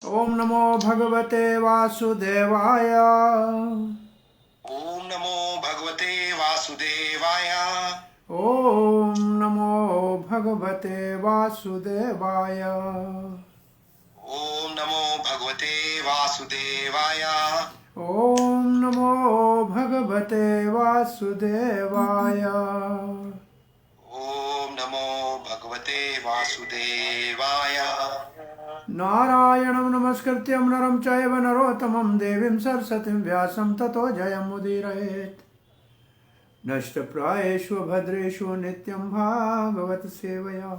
ओम नमो भगवते वासुदेवाय। ओम नमो भगवते वासुदेवाय। ओम नमो भगवते वासुदेवाय। ओम नमो भगवते वासुदेवाय। ओम नमो भगवते वासुदेवाय। ओम नमो भगवते वासुदेवाय। नारायणं नमस्कृत्यं नरं चैव नरोत्तमं देवीं सरस्वतीं व्यासं ततो जयमुदीरयेत्। नष्टप्रायेषु भद्रेषु नित्यं भागवत सेवया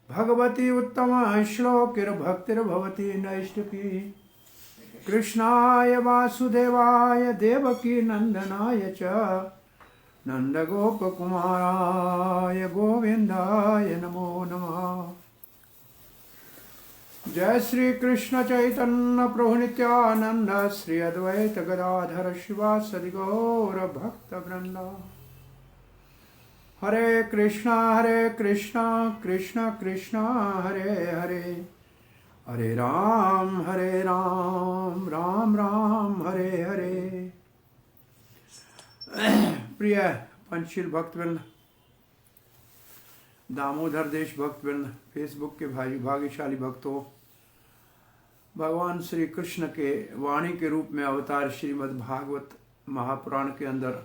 भगवती उत्तम श्लोकिर्भक्तिर्भवती नैष्टिकी। कृष्णाय वासुदेवाय देवकी नंदनाय च नंदगोपकुमाराय गोविंदाय नमो नमः। जय श्री कृष्ण चैतन्य प्रभु नित्यानंद श्री अद्वैत गदाधर शिवासदि गौर भक्त वृंद। हरे कृष्णा कृष्ण कृष्ण हरे हरे, हरे राम राम राम हरे हरे। प्रिय पंचशील भक्तवृंद, दामोदर देश भक्तवृंद, फेसबुक के भाई भाग्यशाली भक्तों, भगवान श्री कृष्ण के वाणी के रूप में अवतार श्रीमद् भागवत महापुराण के अंदर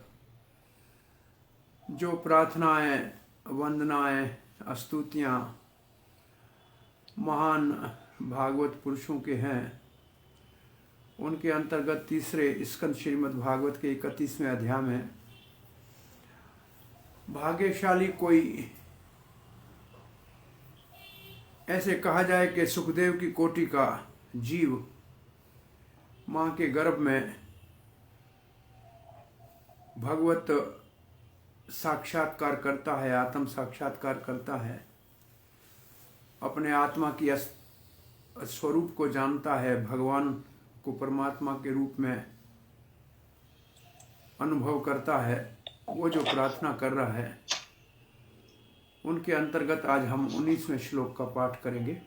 जो प्रार्थनाएं, वंदनाएं, स्तुतियां महान भागवत पुरुषों के हैं, उनके अंतर्गत तीसरे स्कंद श्रीमद् भागवत के 31वें अध्याय में भाग्यशाली कोई ऐसे कहा जाए कि सुखदेव की कोटि का जीव मां के गर्भ में भगवत साक्षात्कार करता है, आत्म साक्षात्कार करता है, अपने आत्मा की स्वरूप को जानता है, भगवान को परमात्मा के रूप में अनुभव करता है। वो जो प्रार्थना कर रहा है उनके अंतर्गत आज हम 19वें श्लोक का पाठ करेंगे।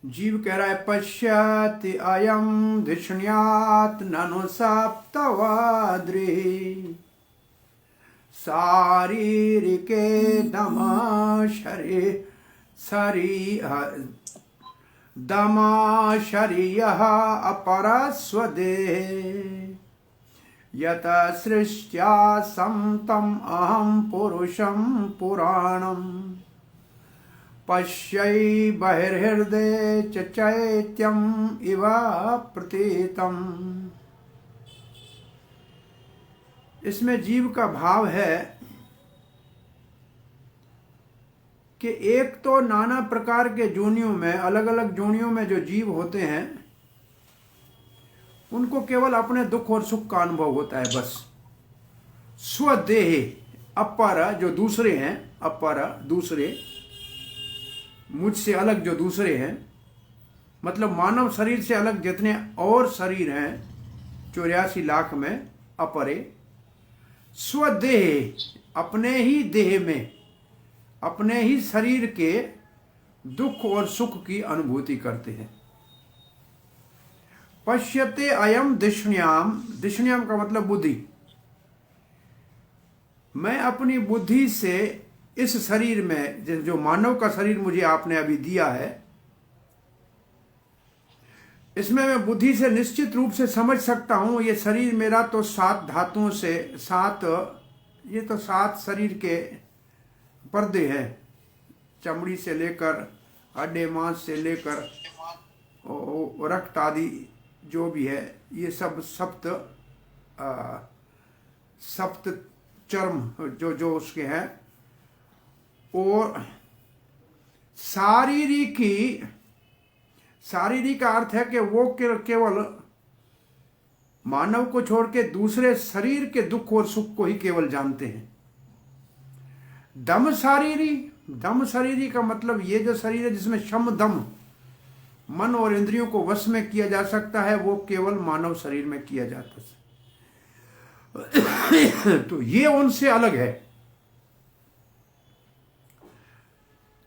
जीव कह रहा है, पश्यति अयम धिष्ण्यात ननु सप्तवाद्री शारीरिके दमाशरीयः अपरस्वदेहे यत सृष्ट्या समतम अहम पुरुषं पुराणम् पश्यै बहिर्हृदये च चैत्यम् इव प्रतीतम्। इसमें जीव का भाव है कि एक तो नाना प्रकार के जोनियों में, अलग अलग जोनियों में जो जीव होते हैं उनको केवल अपने दुख और सुख का अनुभव होता है बस। स्वदेह अपर, जो दूसरे हैं, अपर दूसरे, मुझसे अलग जो दूसरे हैं, मतलब मानव शरीर से अलग जितने और शरीर हैं 84 लाख में, अपरे। स्वदेह अपने ही देह में, अपने ही शरीर के दुख और सुख की अनुभूति करते हैं। पश्यते अयम दिष्ण्याम, दिष्ण्याम का मतलब बुद्धि। मैं अपनी बुद्धि से इस शरीर में, जो मानव का शरीर मुझे आपने अभी दिया है, इसमें मैं बुद्धि से निश्चित रूप से समझ सकता हूं ये शरीर मेरा तो 7 धातुओं से, ये तो 7 शरीर के पर्दे हैं, चमड़ी से लेकर हड्डी मांस से लेकर रक्त आदि जो भी है, ये सब सप्त चर्म जो उसके हैं। और शारीरिक का अर्थ है कि वो केवल मानव को छोड़ के दूसरे शरीर के दुख और सुख को ही केवल जानते हैं। दम शरीरी का मतलब ये जो शरीर है जिसमें शम दम, मन और इंद्रियों को वश में किया जा सकता है, वो केवल मानव शरीर में किया जाता है। तो ये उनसे अलग है।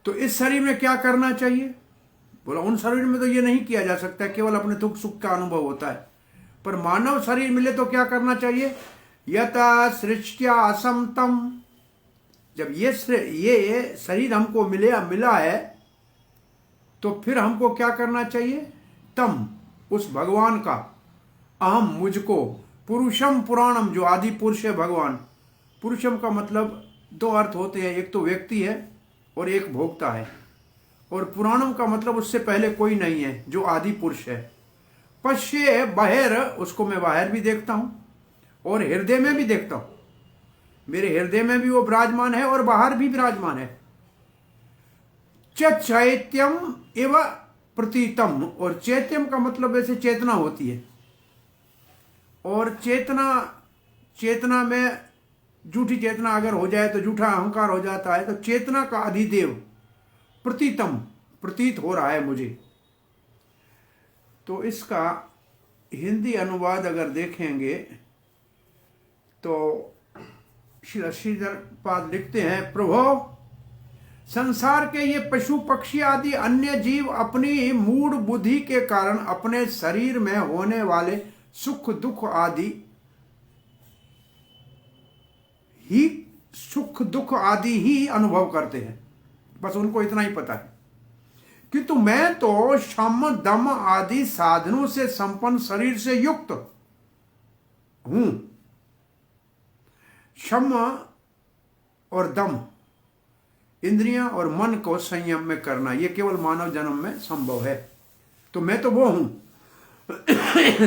तो इस शरीर में क्या करना चाहिए? बोला उन शरीर में तो ये नहीं किया जा सकता, केवल अपने दुख सुख का अनुभव होता है। पर मानव शरीर मिले तो क्या करना चाहिए? यथा सृष्ट्या असमतम, जब ये शरीर हमको मिला है तो फिर हमको क्या करना चाहिए? तम, उस भगवान का, अहम, मुझको, पुरुषम पुराणम, जो आदि पुरुष है भगवान। पुरुषम का मतलब दो अर्थ होते हैं, एक तो व्यक्ति है और एक भोक्ता है। और पुराणम का मतलब उससे पहले कोई नहीं है, जो आदि पुरुष है। पश्य बाहर, उसको मैं बाहर भी देखता हूं और हृदय में भी देखता हूं। मेरे हृदय में भी वो विराजमान है और बाहर भी विराजमान है। चैत्यम एवं प्रतीतम, और चैत्यम का मतलब वैसे चेतना होती है। और चेतना में झूठी चेतना अगर हो जाए तो झूठा अहंकार हो जाता है। तो चेतना का अधिदेव प्रतीतम, प्रतीत हो रहा है मुझे। तो इसका हिंदी अनुवाद अगर देखेंगे तो श्रीधर पाद लिखते हैं, प्रभो संसार के ये पशु पक्षी आदि अन्य जीव अपनी मूढ़ बुद्धि के कारण अपने शरीर में होने वाले सुख दुख आदि ही अनुभव करते हैं। बस उनको इतना ही पता है। किंतु मैं तो शम दम आदि साधनों से संपन्न शरीर से युक्त हूं। शम और दम, इंद्रियां और मन को संयम में करना, यह केवल मानव जन्म में संभव है। तो मैं तो वो हूं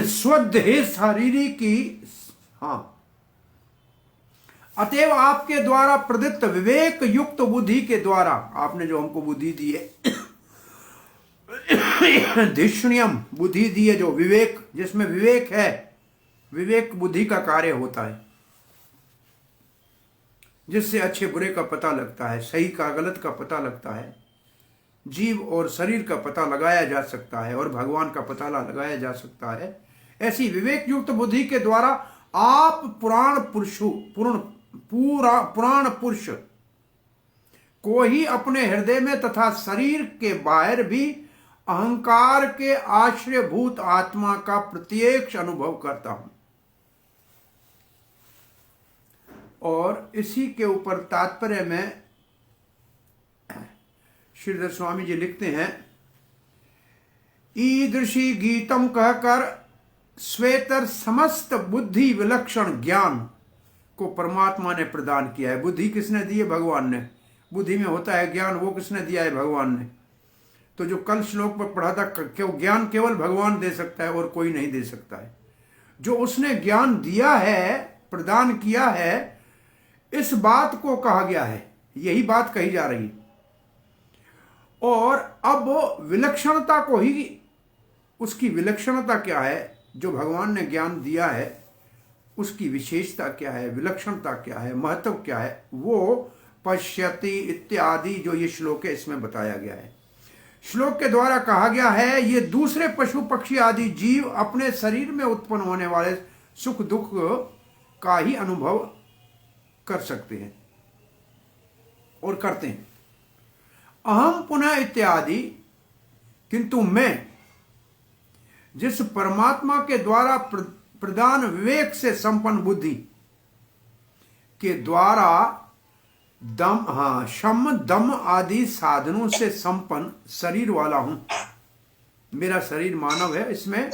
स्वदेह शारीरिक की। हाँ, अतएव आपके द्वारा प्रदत्त विवेक युक्त बुद्धि के द्वारा, आपने जो हमको बुद्धि दी है धिष्ण्यम बुद्धि दी है, जो विवेक, जिसमें विवेक है, विवेक बुद्धि का कार्य होता है, जिससे अच्छे बुरे का पता लगता है, सही का गलत का पता लगता है, जीव और शरीर का पता लगाया जा सकता है और भगवान का पता लगाया जा सकता है। ऐसी विवेक युक्त बुद्धि के द्वारा आप पुराण पुरुष को ही अपने हृदय में तथा शरीर के बाहर भी अहंकार के आश्रयभूत आत्मा का प्रत्यक्ष अनुभव करता हूं। और इसी के ऊपर तात्पर्य में श्रीधर स्वामी जी लिखते हैं, ईदृशी गीतम कहकर श्वेतर समस्त बुद्धि विलक्षण ज्ञान को परमात्मा ने प्रदान किया है। बुद्धि किसने दी है? भगवान ने। बुद्धि में होता है ज्ञान, वो किसने दिया है? भगवान ने। तो जो कल श्लोक पर पढ़ा था, ज्ञान केवल भगवान दे सकता है और कोई नहीं दे सकता है। जो उसने ज्ञान दिया है, प्रदान किया है, इस बात को कहा गया है, यही बात कही जा रही है। और अब विलक्षणता को ही, उसकी विलक्षणता क्या है? जो भगवान ने ज्ञान दिया है उसकी विशेषता क्या है, विलक्षणता क्या है, महत्व क्या है, वो पश्यति इत्यादि जो ये श्लोक है इसमें बताया गया है। श्लोक के द्वारा कहा गया है, ये दूसरे पशु पक्षी आदि जीव अपने शरीर में उत्पन्न होने वाले सुख दुख का ही अनुभव कर सकते हैं और करते हैं। अहम पुनः इत्यादि, किंतु मैं जिस परमात्मा के द्वारा प्रदान विवेक से संपन्न बुद्धि के द्वारा शम दम आदि साधनों से संपन्न शरीर वाला हूं। मेरा शरीर मानव है, इसमें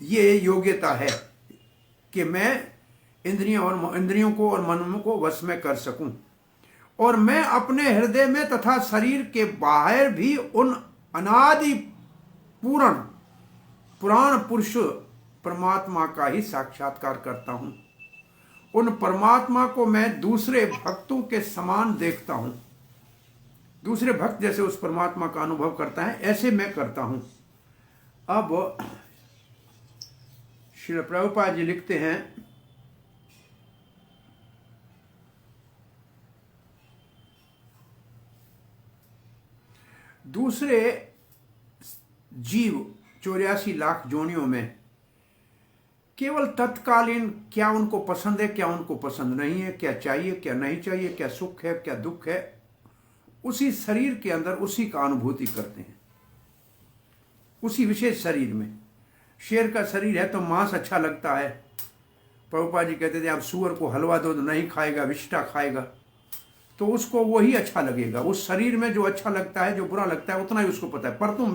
ये योग्यता है कि मैं इंद्रियों को और मन को वश में कर सकूं। और मैं अपने हृदय में तथा शरीर के बाहर भी उन अनादि पुराण पुरुष परमात्मा का ही साक्षात्कार करता हूं। उन परमात्मा को मैं दूसरे भक्तों के समान देखता हूं। दूसरे भक्त जैसे उस परमात्मा का अनुभव करता है, ऐसे मैं करता हूं। अब श्री प्रभुपाद जी लिखते हैं, दूसरे जीव 84 लाख जोनियों में केवल तत्कालीन क्या उनको पसंद है, क्या उनको पसंद नहीं है, क्या चाहिए क्या नहीं चाहिए, क्या सुख है क्या दुख है, उसी शरीर के अंदर उसी का अनुभूति करते हैं, उसी विशेष शरीर में। शेर का शरीर है तो मांस अच्छा लगता है। प्रभुपाद जी कहते थे आप सुअर को हलवा दो तो नहीं खाएगा, विष्टा खाएगा, तो उसको वही अच्छा लगेगा। उस शरीर में जो अच्छा लगता है, जो बुरा लगता है, उतना ही उसको पता है। परंतु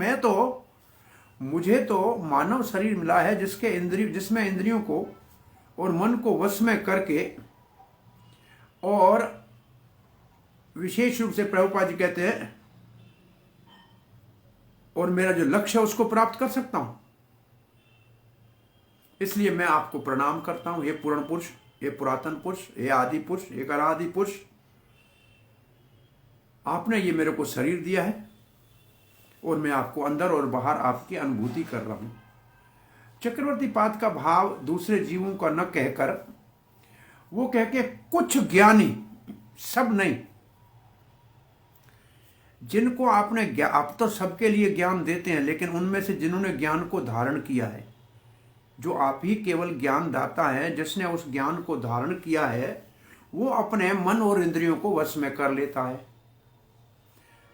मुझे तो मानव शरीर मिला है जिसमें इंद्रियों को और मन को वश में करके, और विशेष रूप से प्रभुपाद जी कहते हैं, और मेरा जो लक्ष्य है उसको प्राप्त कर सकता हूं। इसलिए मैं आपको प्रणाम करता हूं, हे पूर्ण पुरुष, हे पुरातन पुरुष, हे आदि पुरुष, हे अनादि पुरुष। आपने ये मेरे को शरीर दिया है और मैं आपको अंदर और बाहर आपकी अनुभूति कर रहा हूं। चक्रवर्ती पाद का भाव दूसरे जीवों का न कहकर, वो कह के कुछ ज्ञानी, सब नहीं, जिनको आपने, आप तो सबके लिए ज्ञान देते हैं, लेकिन उनमें से जिन्होंने ज्ञान को धारण किया है, जो आप ही केवल ज्ञान दाता है, जिसने उस ज्ञान को धारण किया है, वो अपने मन और इंद्रियों को वश में कर लेता है।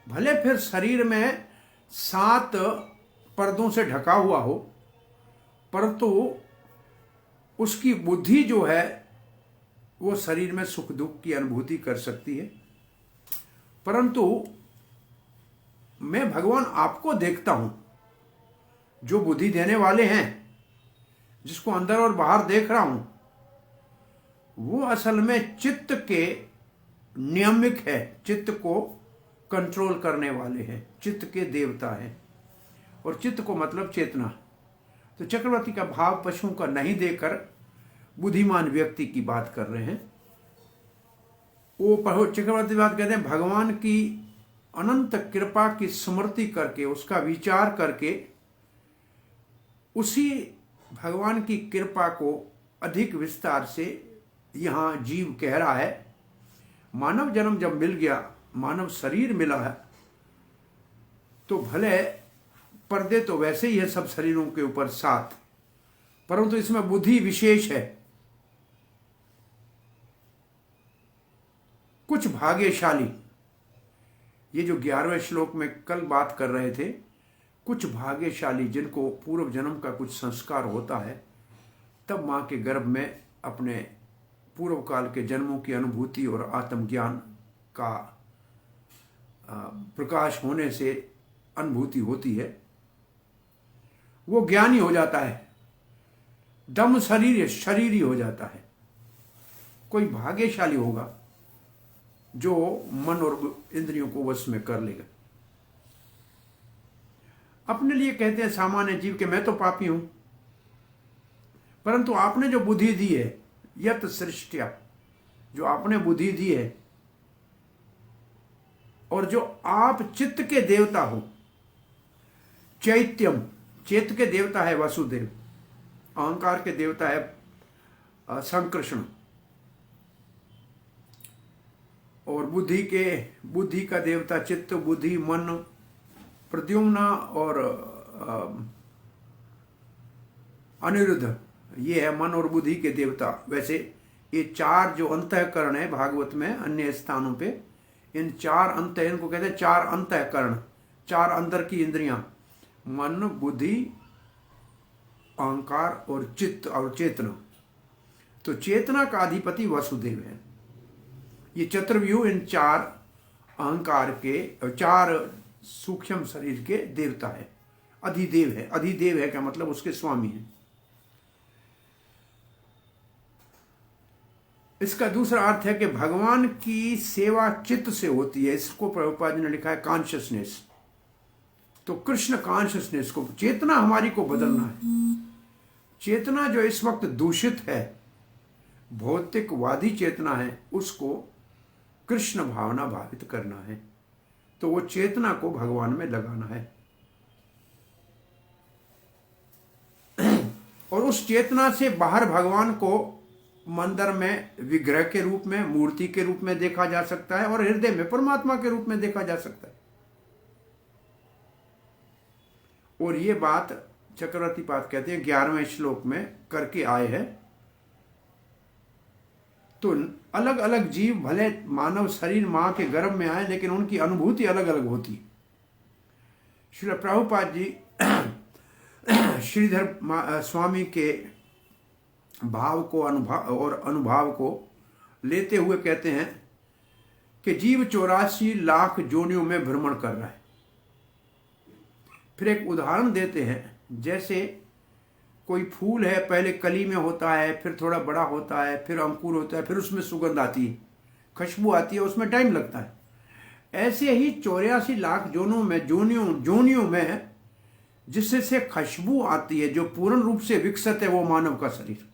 भले फिर शरीर में 7 पर्दों से ढका हुआ हो, परंतु उसकी बुद्धि जो है वो शरीर में सुख दुख की अनुभूति कर सकती है। परंतु मैं भगवान आपको देखता हूं, जो बुद्धि देने वाले हैं, जिसको अंदर और बाहर देख रहा हूं, वो असल में चित्त के नियमिक है, चित्त को कंट्रोल करने वाले हैं, चित्त के देवता हैं। और चित्त को मतलब चेतना। तो चक्रवर्ती का भाव पशुओं का नहीं देकर बुद्धिमान व्यक्ति की बात कर रहे हैं। वो चक्रवर्ती बात कहते हैं, भगवान की अनंत कृपा की स्मृति करके, उसका विचार करके, उसी भगवान की कृपा को अधिक विस्तार से यहां जीव कह रहा है। मानव जन्म जब मिल गया, मानव शरीर मिला है, तो भले पर्दे तो वैसे ही है सब शरीरों के ऊपर 7, परंतु इसमें बुद्धि विशेष है। कुछ भाग्यशाली, ये जो 11वें श्लोक में कल बात कर रहे थे, कुछ भाग्यशाली जिनको पूर्व जन्म का कुछ संस्कार होता है, तब मां के गर्भ में अपने पूर्व काल के जन्मों की अनुभूति और आत्मज्ञान का प्रकाश होने से अनुभूति होती है, वो ज्ञानी हो जाता है, दम शरीर ही हो जाता है। कोई भाग्यशाली होगा जो मन और इंद्रियों को वश में कर लेगा। अपने लिए कहते हैं सामान्य जीव के मैं तो पापी हूं, परंतु आपने जो बुद्धि दी है, यत सृष्टिया, जो आपने बुद्धि दी है, और जो आप चित्त के देवता हो, चैत्यम, चेत के देवता है वासुदेव, अहंकार के देवता है संकृष्ण, और बुद्धि का देवता चित्त, बुद्धि, मन, प्रद्युम्न और अनिरुद्ध, ये है मन और बुद्धि के देवता। वैसे ये 4 जो अंतःकरण है भागवत में, अन्य स्थानों पे इन 4 इनको कहते हैं 4 अंतःकरण, 4 अंदर की इंद्रियां, मन, बुद्धि, अहंकार और चित्त और चेतना। तो चेतना का अधिपति वासुदेव है। ये चतुर्व्यूह इन 4 अहंकार के, 4 सूक्ष्म शरीर के देवता है, अधिदेव है। अधिदेव है क्या मतलब उसके स्वामी है। इसका दूसरा अर्थ है कि भगवान की सेवा चित्त से होती है। इसको प्रभुपाद जी ने लिखा है कॉन्शियसनेस। तो कृष्ण कॉन्शियसनेस को, चेतना हमारी को बदलना है। चेतना जो इस वक्त दूषित है, भौतिकवादी चेतना है, उसको कृष्ण भावना भावित करना है। तो वो चेतना को भगवान में लगाना है, और उस चेतना से बाहर भगवान को मंदिर में विग्रह के रूप में, मूर्ति के रूप में देखा जा सकता है, और हृदय में परमात्मा के रूप में देखा जा सकता है। और ये बात चक्रवर्ती पाद कहते हैं 11वें श्लोक में करके आए हैं। तो अलग अलग जीव भले मानव शरीर माँ के गर्भ में आए, लेकिन उनकी अनुभूति अलग अलग होती। श्री प्रभुपाद जी श्रीधर स्वामी के भाव को अनुभाव को लेते हुए कहते हैं कि जीव 84 लाख जोनियों में भ्रमण कर रहा है। फिर एक उदाहरण देते हैं, जैसे कोई फूल है, पहले कली में होता है, फिर थोड़ा बड़ा होता है, फिर अंकुर होता है, फिर उसमें सुगंध आती है, खुशबू आती है, उसमें टाइम लगता है। ऐसे ही 84 लाख जोनियों में जिससे से खुशबू आती है, जो पूर्ण रूप से विकसित है, वो मानव का शरीर।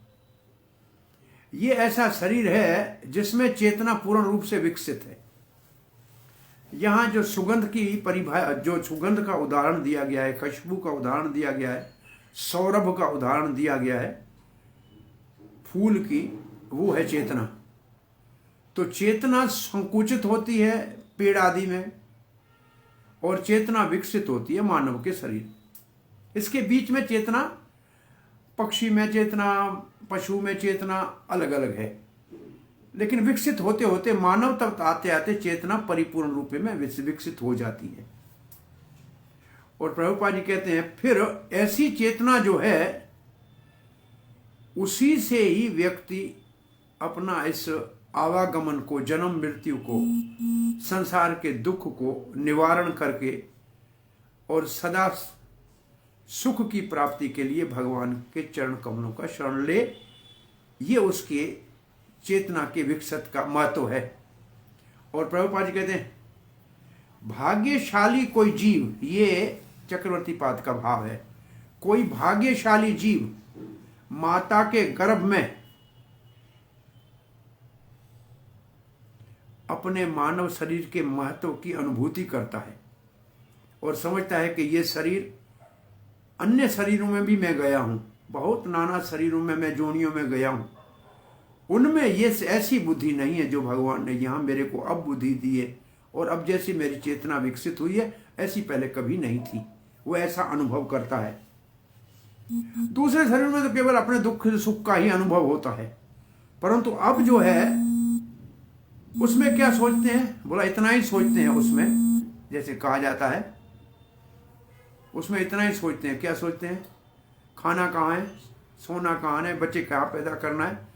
ये ऐसा शरीर है जिसमें चेतना पूर्ण रूप से विकसित है। यहाँ जो सुगंध की परिभाषा, जो सुगंध का उदाहरण दिया गया है, खुशबू का उदाहरण दिया गया है, सौरभ का उदाहरण दिया गया है फूल की, वो है चेतना। तो चेतना संकुचित होती है पेड़ आदि में, और चेतना विकसित होती है मानव के शरीर। इसके बीच में चेतना, पक्षी में चेतना, पशु में चेतना अलग अलग है, लेकिन विकसित होते होते मानव तक आते आते चेतना परिपूर्ण रूप में विकसित हो जाती है। और प्रभुपाद जी कहते हैं फिर ऐसी चेतना जो है, उसी से ही व्यक्ति अपना इस आवागमन को, जन्म मृत्यु को, संसार के दुख को निवारण करके और सदा सुख की प्राप्ति के लिए भगवान के चरण कमलों का शरण ले। ये उसके चेतना के विकसित का महत्व है। और प्रभुपाद जी कहते हैं भाग्यशाली कोई जीव, ये चक्रवर्ती पाद का भाव है, कोई भाग्यशाली जीव माता के गर्भ में अपने मानव शरीर के महत्व की अनुभूति करता है और समझता है कि ये शरीर, अन्य शरीरों में भी मैं गया हूं, बहुत नाना शरीरों में मैं जोनियों में गया हूं, उनमें ये ऐसी बुद्धि नहीं है जो भगवान ने यहाँ मेरे को अब बुद्धि दी है, और अब जैसी मेरी चेतना विकसित हुई है ऐसी पहले कभी नहीं थी। वो ऐसा अनुभव करता है। दूसरे शरीर में तो केवल अपने दुख सुख का ही अनुभव होता है, परंतु अब जो है उसमें क्या सोचते हैं, बोला इतना ही सोचते हैं उसमें, जैसे कहा जाता है उसमें इतना ही सोचते हैं। क्या सोचते हैं? खाना कहाँ है, सोना कहाँ है, बच्चे कहाँ पैदा करना है।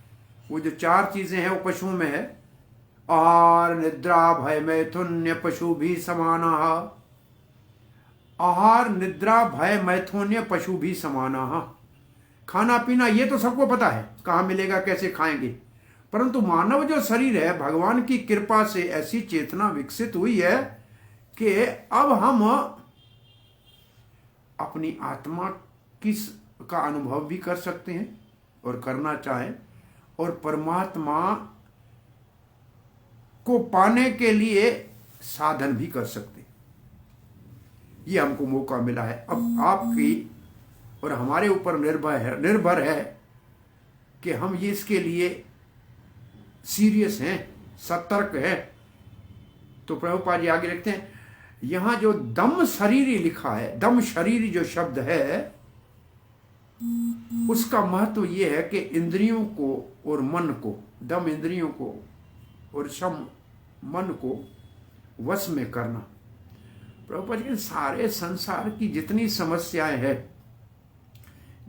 वो जो 4 चीजें हैं वो पशुओं में है, आहार निद्रा भय मैथुन्य पशु भी समाना। आहार निद्रा भय मैथुन्य पशु भी समाना। खाना पीना ये तो सबको पता है, कहाँ मिलेगा, कैसे खाएंगे, परंतु मानव जो शरीर है, भगवान की कृपा से ऐसी चेतना विकसित हुई है कि अब हम अपनी आत्मा का अनुभव भी कर सकते हैं और करना चाहें, और परमात्मा को पाने के लिए साधन भी कर सकते हैं। ये हमको मौका मिला है। अब आपकी और हमारे ऊपर निर्भर है कि हम ये इसके लिए सीरियस हैं, सतर्क हैं। तो प्रभुपाद जी आगे लिखते हैं, यहां जो दम शरीरी लिखा है, दम शरीरी जो शब्द है, उसका महत्व यह है कि इंद्रियों को और मन को, दम इंद्रियों को और शम मन को वश में करना। प्रभुपाद जी सारे संसार की जितनी समस्याएं हैं,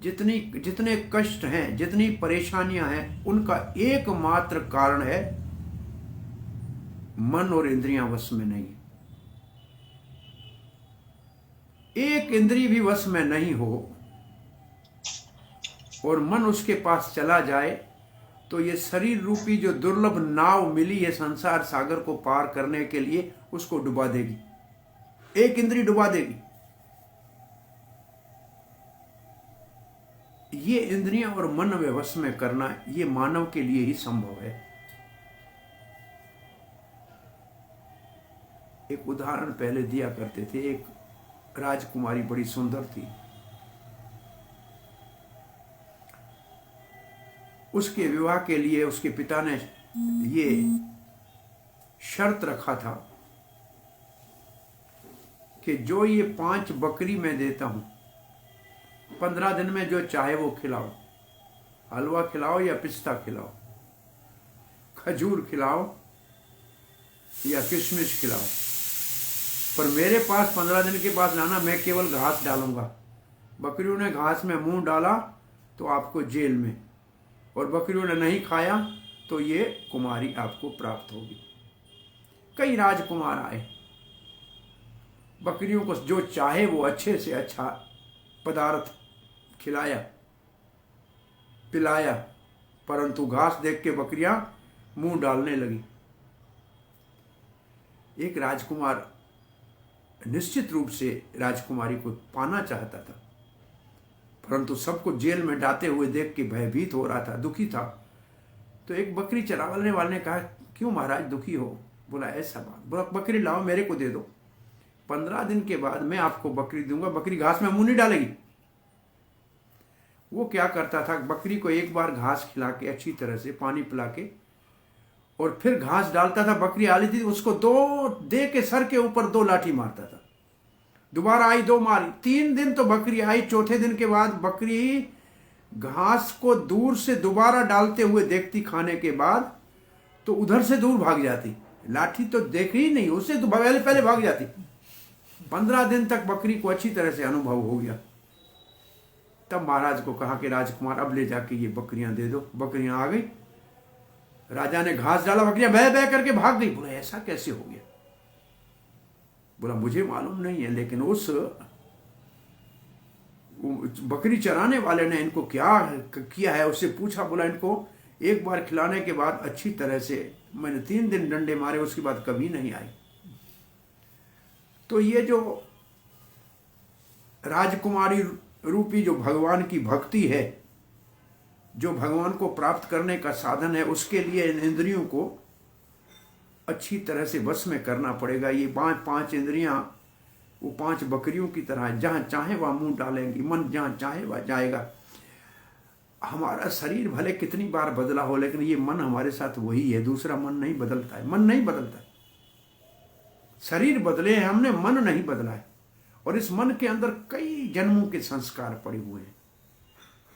जितने कष्ट हैं, जितनी परेशानियां हैं, उनका एकमात्र कारण है मन और इंद्रियां वश में नहीं। एक इंद्री भी वश में नहीं हो और मन उसके पास चला जाए तो ये शरीर रूपी जो दुर्लभ नाव मिली है संसार सागर को पार करने के लिए, उसको डुबा देगी। एक इंद्री डुबा देगी। ये इंद्रियां और मन वश में करना, ये मानव के लिए ही संभव है। एक उदाहरण पहले दिया करते थे, एक राजकुमारी बड़ी सुंदर थी, उसके विवाह के लिए उसके पिता ने ये शर्त रखा था कि जो ये 5 बकरी मैं देता हूं, 15 दिन में जो चाहे वो खिलाओ, हलवा खिलाओ या पिस्ता खिलाओ, खजूर खिलाओ या किशमिश खिलाओ, पर मेरे पास 15 दिन के बाद लाना, मैं केवल घास डालूंगा। बकरियों ने घास में मुंह डाला तो आपको जेल में, और बकरियों ने नहीं खाया तो ये कुमारी आपको प्राप्त होगी। कई राजकुमार आए, बकरियों को जो चाहे वो अच्छे से अच्छा पदार्थ खिलाया पिलाया, परंतु घास देख के बकरियां मुंह डालने लगी। एक राजकुमार निश्चित रूप से राजकुमारी को पाना चाहता था, परंतु सबको जेल में डालते हुए देख के भयभीत हो रहा था, दुखी था। तो एक बकरी चरावने वाले ने कहा, क्यों महाराज दुखी हो? बोला ऐसा बात, बोला बकरी लाओ मेरे को दे दो, 15 दिन के बाद मैं आपको बकरी दूंगा। बकरी घास में मुंह नहीं डालेगी। वो क्या करता था, बकरी को एक बार घास खिला के अच्छी तरह से पानी पिला के और फिर घास डालता था, बकरी आ लेती थी, उसको 2 दे के सर के ऊपर 2 लाठी मारता था। दोबारा आई, 2 मारी, 3 दिन तो बकरी आई। चौथे दिन के बाद बकरी घास को दूर से दोबारा डालते हुए देखती खाने के बाद, तो उधर से दूर भाग जाती, लाठी तो देख ही नहीं, उससे तो पहले भाग जाती। 15 दिन तक बकरी को अच्छी तरह से अनुभव हो गया। तब महाराज को कहा कि राजकुमार अब ले जाके ये बकरियां दे दो। बकरियां आ गई, राजा ने घास डाला, बकरियां बह बह करके भाग गई। बोला ऐसा कैसे हो गया? बोला मुझे मालूम नहीं है, लेकिन उस बकरी चराने वाले ने इनको क्या किया है उससे पूछा। बोला इनको एक बार खिलाने के बाद अच्छी तरह से मैंने 3 दिन डंडे मारे, उसके बाद कभी नहीं आई। तो ये जो राजकुमारी रूपी जो भगवान की भक्ति है, जो भगवान को प्राप्त करने का साधन है, उसके लिए इन इंद्रियों को अच्छी तरह से वश में करना पड़ेगा। ये 5 इंद्रियां वो 5 बकरियों की तरह है, जहां चाहे वह मुंह डालेंगी, मन जहां चाहे वह जाएगा। हमारा शरीर भले कितनी बार बदला हो, लेकिन ये मन हमारे साथ वही है, दूसरा मन नहीं बदलता है। मन नहीं बदलता, शरीर बदले हैं हमने, मन नहीं बदला है। और इस मन के अंदर कई जन्मों के संस्कार पड़े हुए हैं,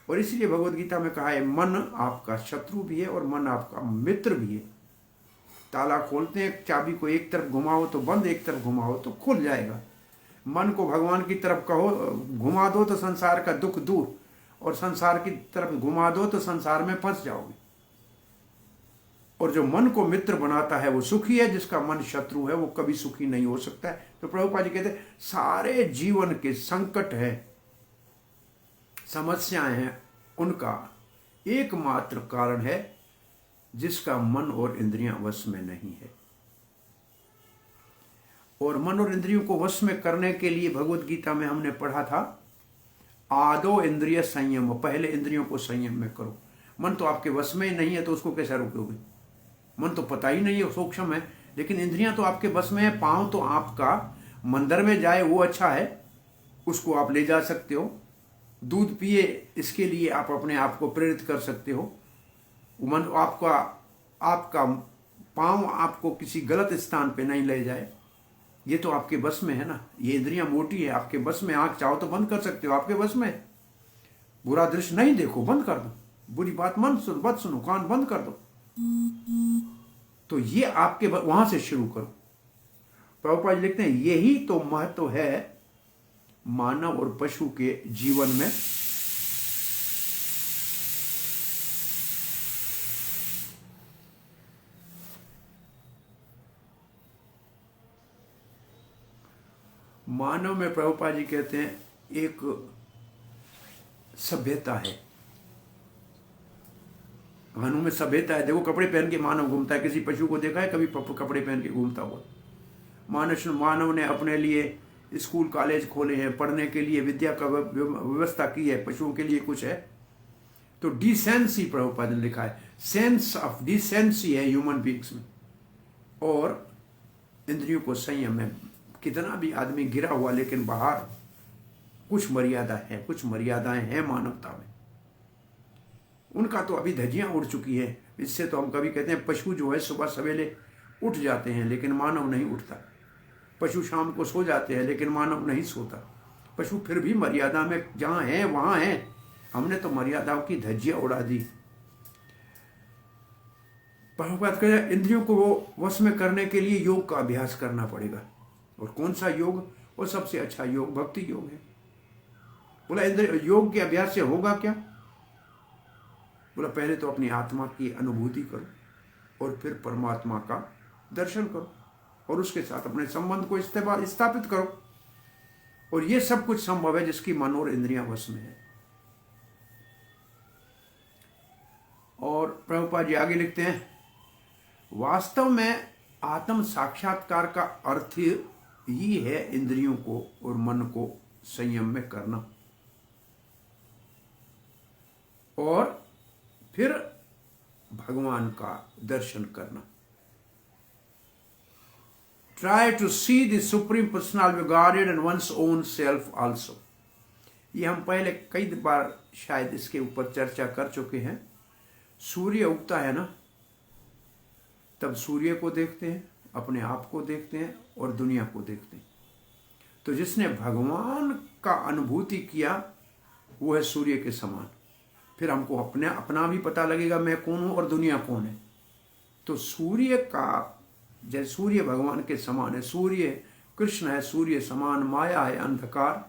और इसलिए भगवद गीता में कहा है मन आपका शत्रु भी है और मन आपका मित्र भी है। ताला खोलते हैं, चाबी को एक तरफ घुमाओ तो बंद, एक तरफ घुमाओ तो खुल जाएगा। मन को भगवान की तरफ कहो, घुमा दो तो संसार का दुख दूर, और संसार की तरफ घुमा दो तो संसार में फंस जाओगे। और जो मन को मित्र बनाता है वो सुखी है, जिसका मन शत्रु है वो कभी सुखी नहीं हो सकता है। तो प्रभुपाद जी कहते हैं सारे जीवन के संकट है, समस्याएं हैं, उनका एकमात्र कारण है जिसका मन और इंद्रियां वश में नहीं है। और मन और इंद्रियों को वश में करने के लिए भगवत गीता में हमने पढ़ा था आदो इंद्रिय संयम, पहले इंद्रियों को संयम में करो। मन तो आपके वश में ही नहीं है तो उसको कैसे रोकोगे? मन तो पता ही नहीं है, सूक्ष्म है, लेकिन इंद्रियां तो आपके बस में है। पांव तो आपका मंदिर में जाए वो अच्छा है, उसको आप ले जा सकते हो। दूध पिए, इसके लिए आप अपने आप को प्रेरित कर सकते हो। मन आपका पांव आपको किसी गलत स्थान पे नहीं ले जाए, ये तो आपके बस में है ना। ये इंद्रियां मोटी है, आपके बस में। आंख चाहो तो बंद कर सकते हो, आपके बस में। बुरा दृश्य नहीं देखो, बंद कर दो। बुरी बात मत सुनो, कान बंद कर दो। तो ये आपके वहां से शुरू करो। प्रभुपाद जी लिखते हैं यही तो महत्व है मानव और पशु के जीवन में। मानव में प्रभुपाद जी कहते हैं एक सभ्यता है। मानव में सभ्यता है। देखो कपड़े पहन के मानव घूमता है, किसी पशु को देखा है कभी कपड़े पहन के घूमता हुआ? मानव ने अपने लिए स्कूल कॉलेज खोले हैं, पढ़ने के लिए विद्या का व्यवस्था की है। पशुओं के लिए कुछ है? तो डिसेंसी प्रभुपाद ने लिखा है, सेंस ऑफ डिसेंसी है ह्यूमन बीइंग्स में। और इंद्रियों को संयम है। कितना भी आदमी गिरा हुआ, लेकिन बाहर कुछ मर्यादा है, कुछ मर्यादाएं हैं मानवता में। उनका तो अभी धज्जियां उड़ चुकी है। इससे तो हम कभी कहते हैं पशु जो है सुबह सवेरे उठ जाते हैं, लेकिन मानव नहीं उठता। पशु शाम को सो जाते हैं, लेकिन मानव नहीं सोता। पशु फिर भी मर्यादा में जहां है वहां है। हमने तो मर्यादाओं की धज्जियां उड़ा दी। प्रभुपाद कहते इंद्रियों को वो वश में करने के लिए योग का अभ्यास करना पड़ेगा। और कौन सा योग? वो सबसे अच्छा योग भक्ति योग है। बोला इंद्रिय योग के अभ्यास से होगा क्या? बोला पहले तो अपनी आत्मा की अनुभूति करो और फिर परमात्मा का दर्शन करो और उसके साथ अपने संबंध को स्थापित करो। और ये सब कुछ संभव है जिसकी मन और इंद्रियां वश में है। और प्रभुपाद जी आगे लिखते हैं, वास्तव में आत्म साक्षात्कार का अर्थ ही है इंद्रियों को और मन को संयम में करना और फिर भगवान का दर्शन करना। Try to see the supreme personality of Godhead and one's own self also. ये हम पहले कई बार शायद इसके ऊपर चर्चा कर चुके हैं। सूर्य उगता है ना, तब सूर्य को देखते हैं, अपने आप को देखते हैं और दुनिया को देखते हैं। तो जिसने भगवान का अनुभूति किया वो है सूर्य के समान। फिर हमको अपना भी पता लगेगा मैं कौन हूं और दुनिया कौन है। तो सूर्य का जैसे सूर्य भगवान के समान है, सूर्य कृष्ण है, सूर्य समान माया है, अंधकार।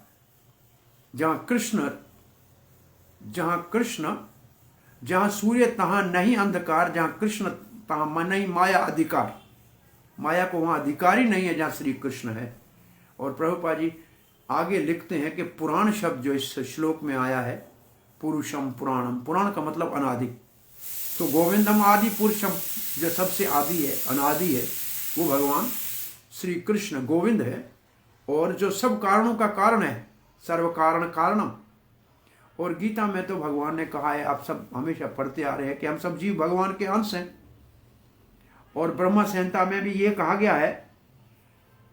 जहां सूर्य तहां नहीं अंधकार, जहां कृष्ण तहां नहीं माया अधिकार। माया को वहां अधिकारी नहीं है जहां श्री कृष्ण है। और प्रभुपाद जी आगे लिखते हैं कि पुराण शब्द जो इस श्लोक में आया है, पुरुषम पुराणम, पुराण का मतलब अनादि। तो गोविंदम आदि पुरुषम, जो सबसे आदि है, अनादि है, वो भगवान श्री कृष्ण गोविंद है। और जो सब कारणों का कारण है, सर्व कारण कारणम। और गीता में तो भगवान ने कहा है, आप सब हमेशा पढ़ते आ रहे हैं कि हम सब जीव भगवान के अंश हैं। और ब्रह्म संहिता में भी ये कहा गया है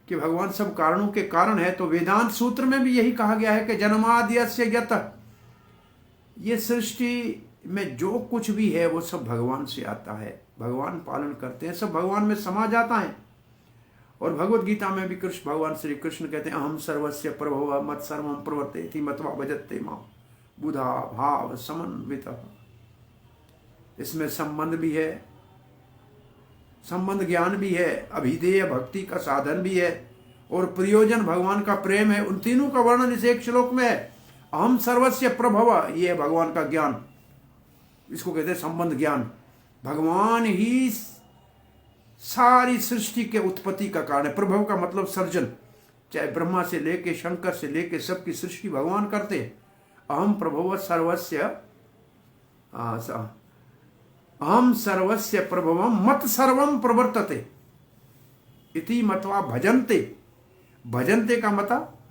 कि भगवान सब कारणों के कारण है। तो वेदांत सूत्र में भी यही कहा गया है कि जन्माद्यस्य यतः, ये सृष्टि में जो कुछ भी है वो सब भगवान से आता है, भगवान पालन करते हैं, सब भगवान में समा जाता है। और भगवत गीता में भी कृष्ण भगवान श्री कृष्ण कहते हैं, अहम सर्वस्य प्रभव मत सर्वम प्रवर्तेति मत्वा भजते मां बुधा भाव समन्वितः। इसमें संबंध भी है, संबंध ज्ञान भी है, अभिधेय भक्ति का साधन भी है और प्रयोजन भगवान का प्रेम है। उन तीनों का वर्णन इस एक श्लोक में है। अहम सर्वस्य प्रभव, ये है भगवान का ज्ञान, इसको कहते हैं संबंध ज्ञान। भगवान ही सारी सृष्टि के उत्पत्ति का कारण है। प्रभव का मतलब सर्जन, चाहे ब्रह्मा से लेके शंकर से लेके सबकी सृष्टि भगवान करते हैं। अहम प्रभव सर्वस्य, अहम सर्वस्य प्रभवम मत सर्वम प्रवर्तते इति मत्वा भजन्ते। भजन्ते का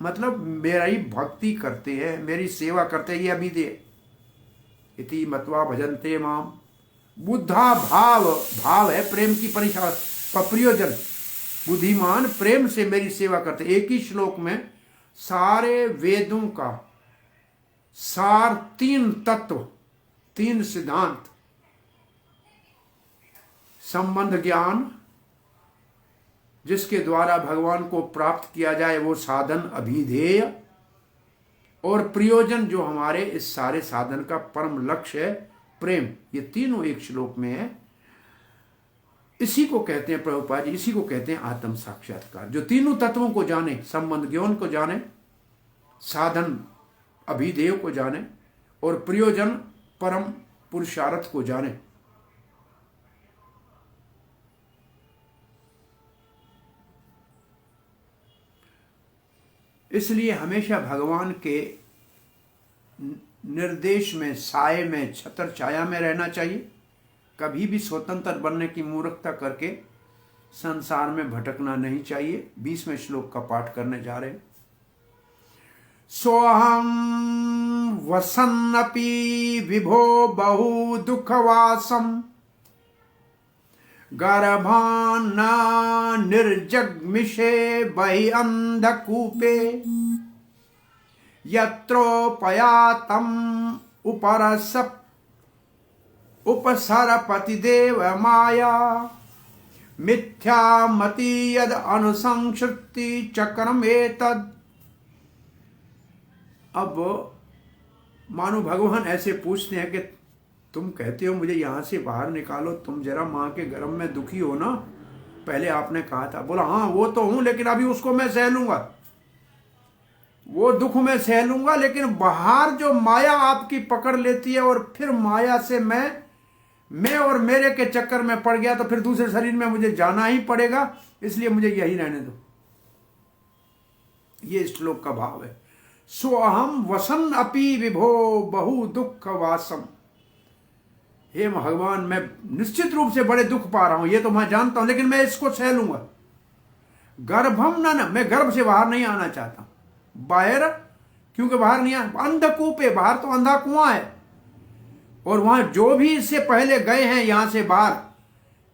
मतलब मेरा ही भक्ति करते हैं, मेरी सेवा करते हैं, ये अभिधेय। इति मत्वा भजन्ते माम बुद्धा भाव है प्रेम की परीक्षा, प्रयोजन। बुद्धिमान प्रेम से मेरी सेवा करते। एक ही श्लोक में सारे वेदों का सार, 3 तत्व, 3 सिद्धांत, संबंध ज्ञान जिसके द्वारा भगवान को प्राप्त किया जाए वो साधन अभिधेय, और प्रयोजन जो हमारे इस सारे साधन का परम लक्ष्य है प्रेम। ये तीनों एक श्लोक में है। इसी को कहते हैं प्रभुपाद जी, इसी को कहते हैं आत्म साक्षात्कार। जो तीनों तत्वों को जाने, संबंध ज्ञान को जाने, साधन अभिधेय को जाने और प्रयोजन परम पुरुषार्थ को जाने। इसलिए हमेशा भगवान के निर्देश में, साए में, छत्र छाया में रहना चाहिए। कभी भी स्वतंत्र बनने की मूर्खता करके संसार में भटकना नहीं चाहिए। 20वें श्लोक का पाठ करने जा रहे हैं। सोहम वसन्नपि विभो बहु दुखवासम गर्भान्न निर्जग्मिषे बहि अंधकूपे यत्रोपयातम उपसरपति देव माया मिथ्यामति यद अनुसंश्रुति चक्रम एतद। अब मानो भगवान ऐसे पूछते हैं कि तुम कहते हो मुझे यहाँ से बाहर निकालो, तुम जरा माँ के गर्भ में दुखी हो ना, पहले आपने कहा था। बोला हाँ वो तो हूं, लेकिन अभी उसको मैं सह लूंगा, वो दुख में सह लूंगा, लेकिन बाहर जो माया आपकी पकड़ लेती है और फिर माया से मैं और मेरे के चक्कर में पड़ गया तो फिर दूसरे शरीर में मुझे जाना ही पड़ेगा, इसलिए मुझे यही रहने दो। ये श्लोक का भाव है। सो अहम वसन अपि विभो बहु दुख वासम। हे भगवान, मैं निश्चित रूप से बड़े दुख पा रहा हूं, ये तो मैं जानता हूं, लेकिन मैं इसको सह लूंगा। गर्भम न, मैं गर्भ से बाहर नहीं आना चाहता। बाहर क्योंकि बाहर नहीं आना, अंधकूप है, बाहर तो अंधा कुआं है, और वहां जो भी इससे पहले गए हैं यहां से बाहर,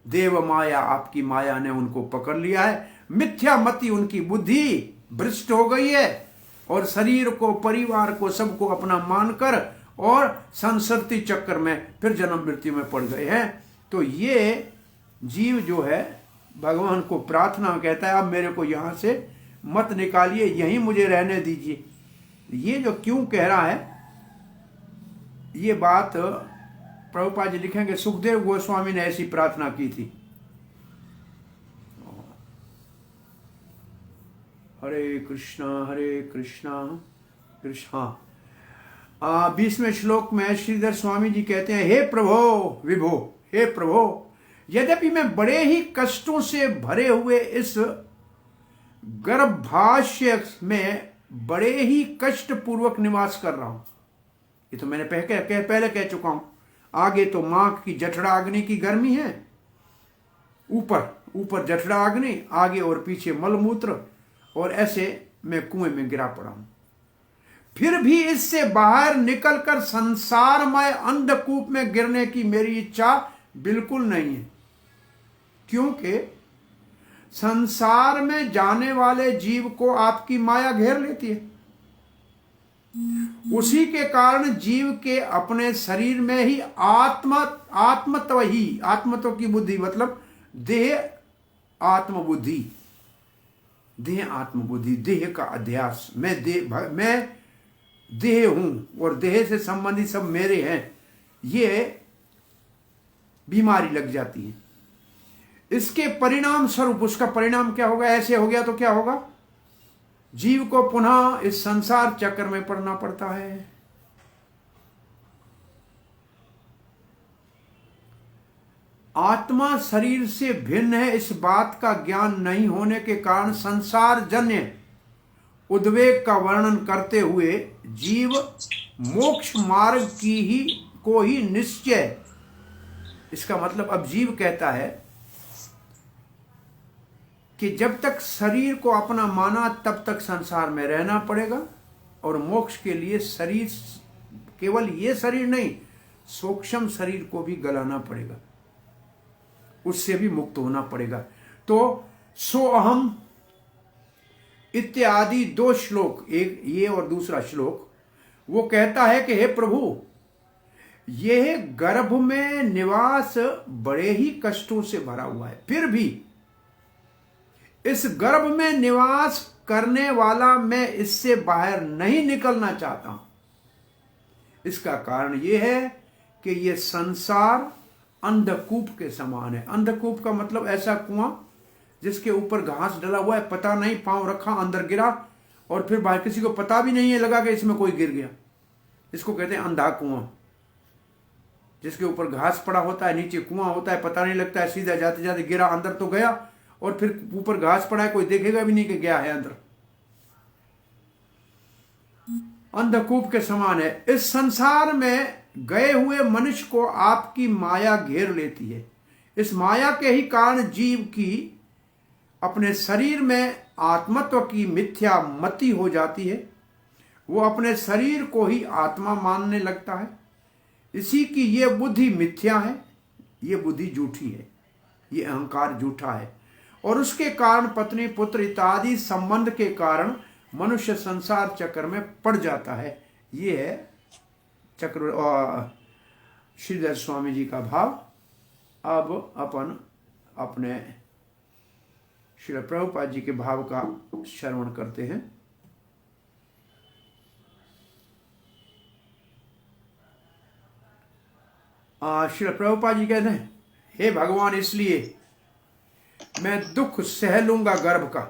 देव माया, आपकी माया ने उनको पकड़ लिया है। मिथ्या मति, उनकी बुद्धि भ्रष्ट हो गई है, और शरीर को, परिवार को, सबको अपना मानकर और संसर्ती चक्कर में फिर जन्म मृत्यु में पड़ गए हैं। तो ये जीव जो है भगवान को प्रार्थना कहता है, अब मेरे को यहां से मत निकालिए, यहीं मुझे रहने दीजिए। ये जो क्यों कह रहा है, ये बात प्रभुपाद जी लिखेंगे, सुखदेव गोस्वामी ने ऐसी प्रार्थना की थी। हरे कृष्णा कृष्णा 20वें श्लोक में श्रीधर स्वामी जी कहते हैं, हे प्रभो विभो, हे प्रभो, यद्यपि मैं बड़े ही कष्टों से भरे हुए इस गर्भाशय में बड़े ही कष्ट पूर्वक निवास कर रहा हूं, ये तो मैंने पहले कह चुका हूं। आगे तो मां की जठराग्नि की गर्मी है, ऊपर जठराग्नि, आगे और पीछे मलमूत्र, और ऐसे मैं कुएं में गिरा पड़ा हूं। फिर भी इससे बाहर निकलकर संसारमय अंधकूप में गिरने की मेरी इच्छा बिल्कुल नहीं है, क्योंकि संसार में जाने वाले जीव को आपकी माया घेर लेती है। उसी के कारण जीव के अपने शरीर में ही आत्मत्व की बुद्धि, मतलब देह आत्मबुद्धि, देह का अध्यास, मैं देह हूं और देह से संबंधित सब मेरे हैं, ये बीमारी लग जाती है। इसके परिणाम स्वरूप, उसका परिणाम क्या होगा, ऐसे हो गया तो क्या होगा, जीव को पुनः इस संसार चक्र में पड़ना पड़ता है। आत्मा शरीर से भिन्न है, इस बात का ज्ञान नहीं होने के कारण संसार जन्य उद्वेग का वर्णन करते हुए जीव मोक्ष मार्ग को ही निश्चय, इसका मतलब अब जीव कहता है कि जब तक शरीर को अपना माना तब तक संसार में रहना पड़ेगा, और मोक्ष के लिए शरीर, केवल ये शरीर नहीं, सूक्ष्म शरीर को भी गलाना पड़ेगा, उससे भी मुक्त होना पड़ेगा। तो सो अहम इत्यादि 2 श्लोक, एक ये और दूसरा श्लोक, वो कहता है कि हे प्रभु, यह गर्भ में निवास बड़े ही कष्टों से भरा हुआ है, फिर भी इस गर्भ में निवास करने वाला मैं इससे बाहर नहीं निकलना चाहता हूं। इसका कारण यह है कि यह संसार अंधकूप के समान है। अंधकूप का मतलब ऐसा कुआं जिसके ऊपर घास डला हुआ है, पता नहीं, पांव रखा अंदर गिरा, और फिर बाहर किसी को पता भी नहीं है लगा कि इसमें कोई गिर गया। इसको कहते हैं अंधा कुआं, जिसके ऊपर घास पड़ा होता है, नीचे कुआं होता है, पता नहीं लगता है, सीधा जाते जाते गिरा, अंदर तो गया, और फिर ऊपर घास पड़ा है, कोई देखेगा भी नहीं कि गया है अंदर। अंधकूप के समान है। इस संसार में गए हुए मनुष्य को आपकी माया घेर लेती है। इस माया के ही कारण जीव की अपने शरीर में आत्मत्व की मिथ्या मति हो जाती है। वो अपने शरीर को ही आत्मा मानने लगता है। इसी की ये बुद्धि मिथ्या है, ये बुद्धि झूठी है, ये अहंकार झूठा है, और उसके कारण पत्नी पुत्र इत्यादि संबंध के कारण मनुष्य संसार चक्र में पड़ जाता है। ये है चक्र श्रीधर स्वामी जी का भाव। अब अपन अपने श्री प्रभुपाद जी के भाव का श्रवण करते हैं। श्री प्रभुपाद जी कहते हैं, हे भगवान, इसलिए मैं दुख सह लूंगा गर्भ का,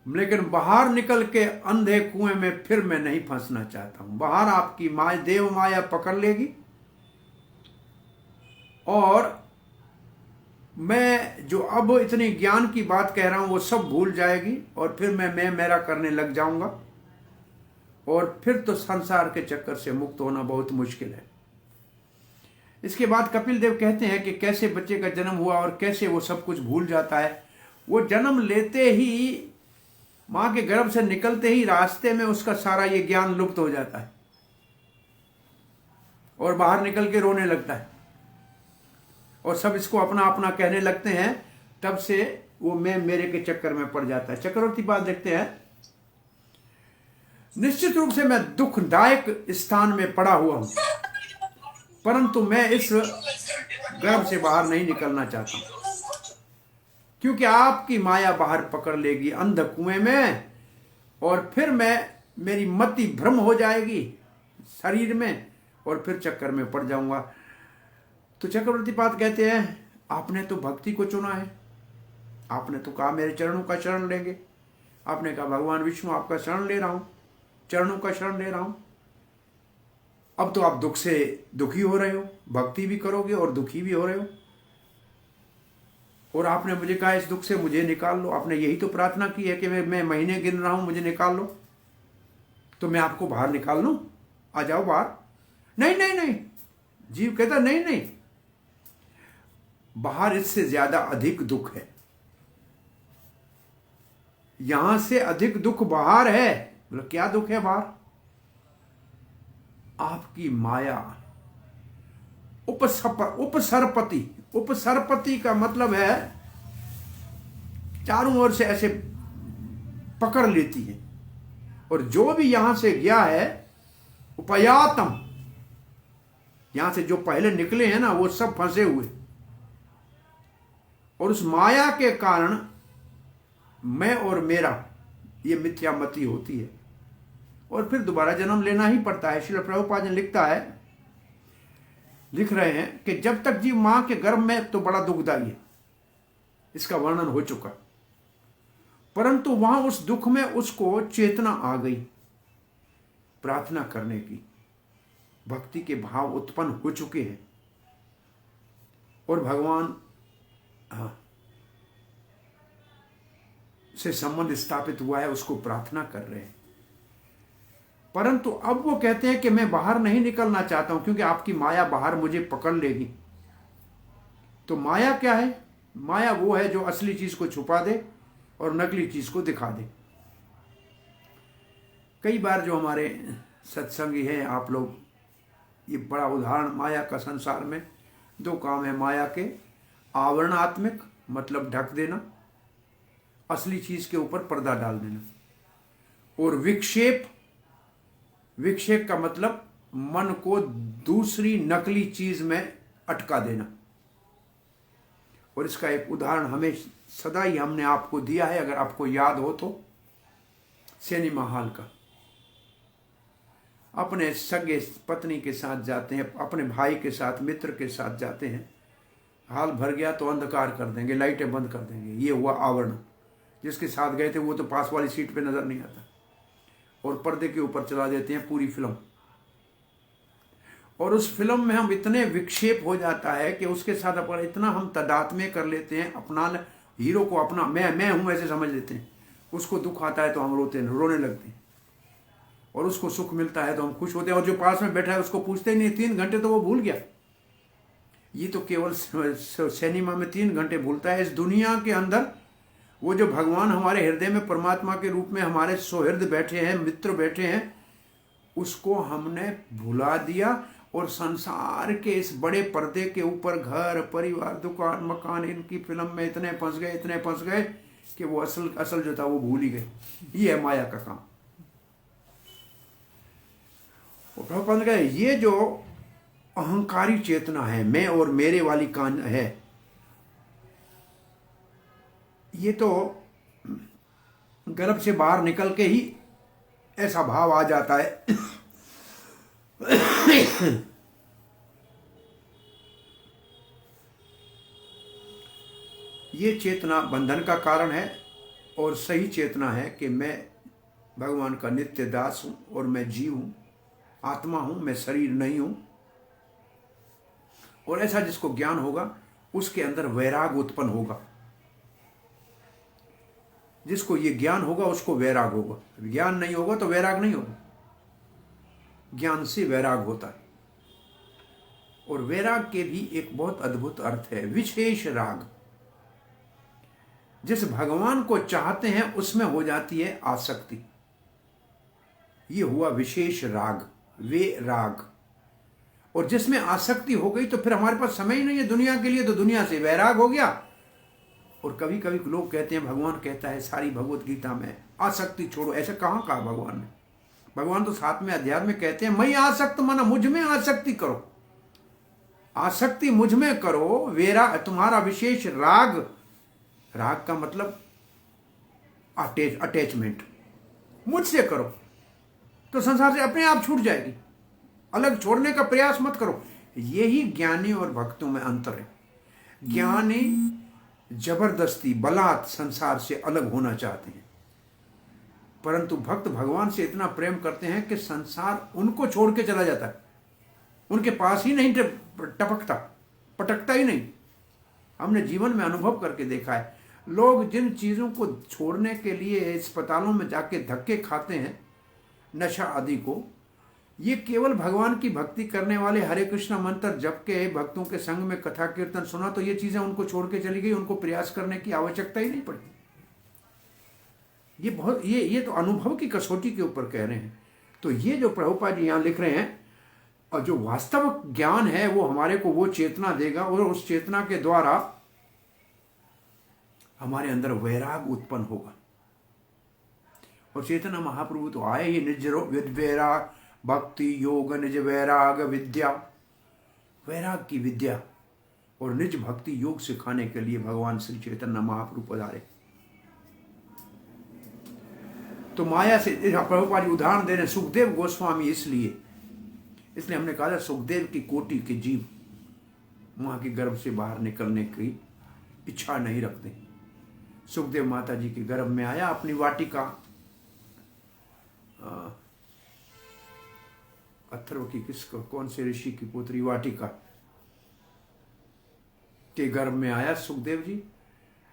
लेकिन बाहर निकल के अंधे कुएं में फिर मैं नहीं फंसना चाहता हूं। बाहर आपकी माया, देव माया पकड़ लेगी और मैं जो अब इतने ज्ञान की बात कह रहा हूं वो सब भूल जाएगी और फिर मैं मेरा करने लग जाऊंगा और फिर तो संसार के चक्कर से मुक्त होना बहुत मुश्किल है। इसके बाद कपिल देव कहते हैं कि कैसे बच्चे का जन्म हुआ और कैसे वो सब कुछ भूल जाता है। वो जन्म लेते ही, मां के गर्भ से निकलते ही रास्ते में उसका सारा ये ज्ञान लुप्त हो जाता है और बाहर निकल के रोने लगता है और सब इसको अपना अपना कहने लगते हैं। तब से वो मैं मेरे के चक्कर में पड़ जाता है। चक्रवर्ती बात देखते हैं, निश्चित रूप से मैं दुखदायक स्थान में पड़ा हुआ हूं, परंतु मैं इस गर्भ से बाहर नहीं निकलना चाहता हूं, क्योंकि आपकी माया बाहर पकड़ लेगी अंध कुएं में और फिर मेरी मति भ्रम हो जाएगी शरीर में और फिर चक्कर में पड़ जाऊंगा। तो चक्रवर्ती पाद कहते हैं, आपने तो भक्ति को चुना है, आपने तो कहा मेरे चरणों का शरण लेंगे, आपने कहा भगवान विष्णु आपका शरण ले रहा हूं, चरणों का शरण ले रहा हूं। अब तो आप दुख से दुखी हो रहे हो, भक्ति भी करोगे और दुखी भी हो रहे हो, और आपने मुझे कहा इस दुख से मुझे निकाल लो। आपने यही तो प्रार्थना की है कि मैं महीने गिन रहा हूं, मुझे निकाल लो, तो मैं आपको बाहर निकाल लूं, आ जाओ बाहर। नहीं नहीं नहीं, जीव कहता नहीं नहीं, बाहर इससे ज्यादा अधिक दुख है, यहां से अधिक दुख बाहर है। बोलो क्या दुख है बाहर? आपकी माया उपसरपति। उपसरपति का मतलब है चारों ओर से ऐसे पकड़ लेती है और जो भी यहां से गया है उपयातम, यहां से जो पहले निकले हैं ना वो सब फंसे हुए, और उस माया के कारण मैं और मेरा ये मिथ्यामति होती है और फिर दोबारा जन्म लेना ही पड़ता है। श्री प्रभुपाद जी लिख रहे हैं कि जब तक जीव मां के गर्भ में तो बड़ा दुखदाई है, इसका वर्णन हो चुका, परंतु वहां उस दुख में उसको चेतना आ गई प्रार्थना करने की, भक्ति के भाव उत्पन्न हो चुके हैं और भगवान से संबंध स्थापित हुआ है, उसको प्रार्थना कर रहे हैं। परंतु अब वो कहते हैं कि मैं बाहर नहीं निकलना चाहता हूं क्योंकि आपकी माया बाहर मुझे पकड़ लेगी। तो माया क्या है? माया वो है जो असली चीज को छुपा दे और नकली चीज को दिखा दे। कई बार जो हमारे सत्संगी हैं आप लोग, ये बड़ा उदाहरण माया का संसार में दो काम है माया के, आवरणात्मक मतलब ढक देना, असली चीज के ऊपर पर्दा डाल देना, और विक्षेप। विक्षेप का मतलब मन को दूसरी नकली चीज में अटका देना। और इसका एक उदाहरण हमें सदा ही हमने आपको दिया है, अगर आपको याद हो तो, सिनेमा हॉल का। अपने सगे पत्नी के साथ जाते हैं, अपने भाई के साथ, मित्र के साथ जाते हैं, हॉल भर गया तो अंधकार कर देंगे, लाइटें बंद कर देंगे, ये हुआ आवरण। जिसके साथ गए थे वो तो पास वाली सीट पे नजर नहीं आता और पर्दे के ऊपर चला देते हैं पूरी फिल्म। और उस फिल्म में हम इतने विक्षेप हो जाता है कि उसके साथ अपन इतना हम तदात्म्य कर लेते हैं, अपना हीरो को अपना मैं हूं ऐसे समझ लेते हैं। उसको दुख आता है तो हम रोने लगते हैं, और उसको सुख मिलता है तो हम खुश होते हैं, और जो पास में बैठा है उसको पूछते ही नहीं। 3 घंटे तो वो भूल गया। ये तो केवल सिनेमा में 3 घंटे भूलता है। इस दुनिया के अंदर वो जो भगवान हमारे हृदय में परमात्मा के रूप में हमारे सौहृद बैठे हैं, मित्र बैठे हैं, उसको हमने भुला दिया और संसार के इस बड़े पर्दे के ऊपर घर परिवार दुकान मकान इनकी फिल्म में इतने फंस गए कि वो असल जो था वो भूल ही गए। ये है माया का काम। प्रभुपाद कहे ये जो अहंकारी चेतना है, मैं और मेरे वाली कान है, ये तो गर्भ से बाहर निकल के ही ऐसा भाव आ जाता है ये चेतना बंधन का कारण है, और सही चेतना है कि मैं भगवान का नित्य दास हूं और मैं जीव हूं, आत्मा हूं, मैं शरीर नहीं हूं। और ऐसा जिसको ज्ञान होगा उसके अंदर वैराग उत्पन्न होगा। जिसको ये ज्ञान होगा उसको वैराग होगा। ज्ञान नहीं होगा तो वैराग नहीं होगा। ज्ञान से वैराग होता है। और वैराग के भी एक बहुत अद्भुत अर्थ है, विशेष राग। जिस भगवान को चाहते हैं उसमें हो जाती है आसक्ति। ये हुआ विशेष राग, वे राग। और जिसमें आसक्ति हो गई तो फिर हमारे पास समय ही नहीं है दुनिया के लिए, तो दुनिया से वैराग हो गया। और कभी कभी लोग कहते हैं, भगवान कहता है सारी भगवत गीता में आसक्ति छोड़ो। ऐसा कहाँ कहा भगवान ने? भगवान तो 7वें अध्याय में कहते हैं, मैं आसक्त माना मुझ में आसक्ति करो, आसक्ति मुझ में करो। वेरा तुम्हारा विशेष राग, राग का मतलब अटैचमेंट, मुझसे करो तो संसार से अपने आप छूट जाएगी। अलग छोड़ने का प्रयास मत करो। यही ज्ञानी और भक्तों में अंतर है। ज्ञानी जबरदस्ती बलात् संसार से अलग होना चाहते हैं, परंतु भक्त भगवान से इतना प्रेम करते हैं कि संसार उनको छोड़ के चला जाता है, उनके पास ही नहीं टपकता, पटकता ही नहीं। हमने जीवन में अनुभव करके देखा है, लोग जिन चीज़ों को छोड़ने के लिए अस्पतालों में जाके धक्के खाते हैं, नशा आदि को, ये केवल भगवान की भक्ति करने वाले हरे कृष्ण मंत्र जप के भक्तों के संग में कथा कीर्तन सुना तो ये चीजें उनको छोड़ के चली गई, उनको प्रयास करने की आवश्यकता ही नहीं पड़ी। ये तो अनुभव की कसौटी के ऊपर कह रहे हैं। तो ये जो प्रभुपाद जी यहाँ लिख रहे हैं, और जो वास्तविक ज्ञान है वो हमारे को वो चेतना देगा, और उस चेतना के द्वारा हमारे अंदर वैराग उत्पन्न होगा। और चेतना महाप्रभु तो आए ही निज वैराग भक्ति योग निज वैराग विद्या, वैराग की विद्या और निज भक्ति योग सिखाने के लिए भगवान श्री चैतन्य महाप्रभु पधारे। तो माया से प्रभुपाद जी उदाहरण दे रहे सुखदेव गोस्वामी, इसलिए हमने कहा था सुखदेव की कोटि के जीव मां के गर्भ से बाहर निकलने की इच्छा नहीं रखते। सुखदेव माता जी के गर्भ में आया, अपनी वाटिका अथर्व की कौन से ऋषि की पुत्री वाटिका के गर्भ में आया सुखदेव जी।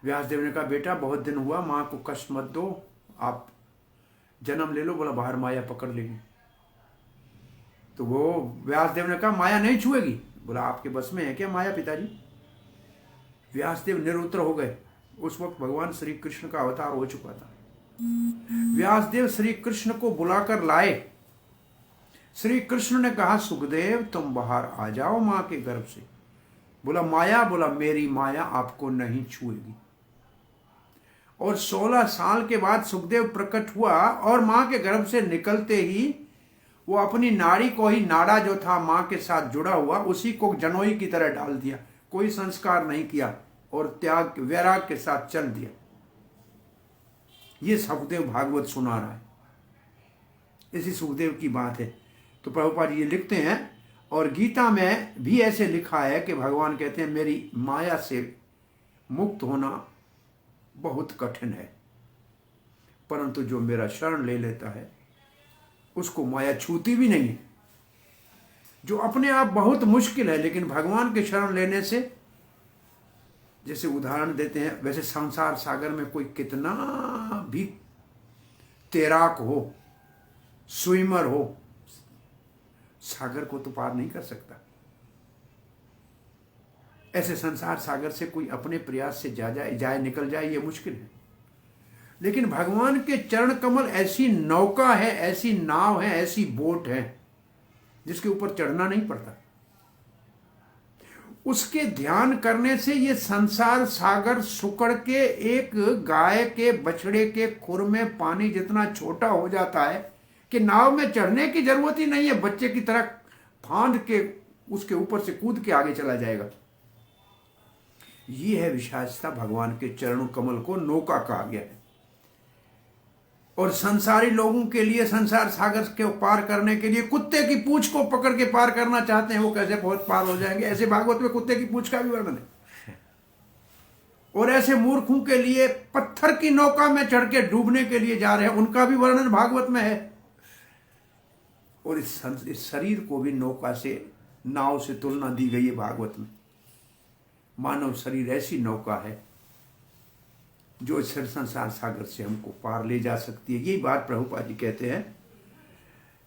व्यासदेव ने कहा बेटा बहुत दिन हुआ, मां को कष्ट मत दो, आप जन्म ले लो। बोला बाहर माया पकड़ लेगी। तो वो व्यासदेव ने कहा माया नहीं छुएगी। बोला आपके बस में है क्या माया पिताजी? व्यासदेव निरुत्तर हो गए। उस वक्त भगवान श्री कृष्ण का अवतार हो चुका था। व्यासदेव श्री कृष्ण को बुलाकर लाए। श्री कृष्ण ने कहा सुखदेव तुम बाहर आ जाओ मां के गर्भ से। बोला माया? बोला मेरी माया आपको नहीं छुएगी। और 16 साल के बाद सुखदेव प्रकट हुआ, और मां के गर्भ से निकलते ही वो अपनी नाड़ी को ही, नाड़ा जो था मां के साथ जुड़ा हुआ, उसी को जनोई की तरह डाल दिया। कोई संस्कार नहीं किया और त्याग वैराग के साथ चल दिया। ये सुखदेव भागवत सुना रहा है, इसी सुखदेव की बात है। तो प्रभुपाद ये लिखते हैं, और गीता में भी ऐसे लिखा है कि भगवान कहते हैं मेरी माया से मुक्त होना बहुत कठिन है, परंतु जो मेरा शरण ले लेता है उसको माया छूती भी नहीं है। जो अपने आप बहुत मुश्किल है, लेकिन भगवान के शरण लेने से, जैसे उदाहरण देते हैं, वैसे संसार सागर में कोई कितना भी तैराक हो, स्विमर हो, सागर को तो पार नहीं कर सकता। ऐसे संसार सागर से कोई अपने प्रयास से जाए निकल जाए, ये मुश्किल है। लेकिन भगवान के चरण कमल ऐसी नौका है, ऐसी नाव है, ऐसी बोट है जिसके ऊपर चढ़ना नहीं पड़ता। उसके ध्यान करने से ये संसार सागर सुकड़ के एक गाय के बछड़े के खुर में पानी जितना छोटा हो जाता है कि नाव में चढ़ने की जरूरत ही नहीं है। बच्चे की तरह फांद के उसके ऊपर से कूद के आगे चला जाएगा। ये है विशेषता, भगवान के चरण कमल को नौका कहा गया है। और संसारी लोगों के लिए, संसार सागर के पार करने के लिए कुत्ते की पूंछ को पकड़ के पार करना चाहते हैं, वो कैसे बहुत पार हो जाएंगे। ऐसे भागवत में कुत्ते की पूंछ का भी वर्णन है। और ऐसे मूर्खों के लिए पत्थर की नौका में चढ़ के डूबने के लिए जा रहे हैं, उनका भी वर्णन भागवत में है। और इस शरीर को भी नौका से, नाव से तुलना दी गई है भागवत में। मानव शरीर ऐसी नौका है जो इस संसार सागर से हमको पार ले जा सकती है। यही बात प्रभुपाद जी कहते हैं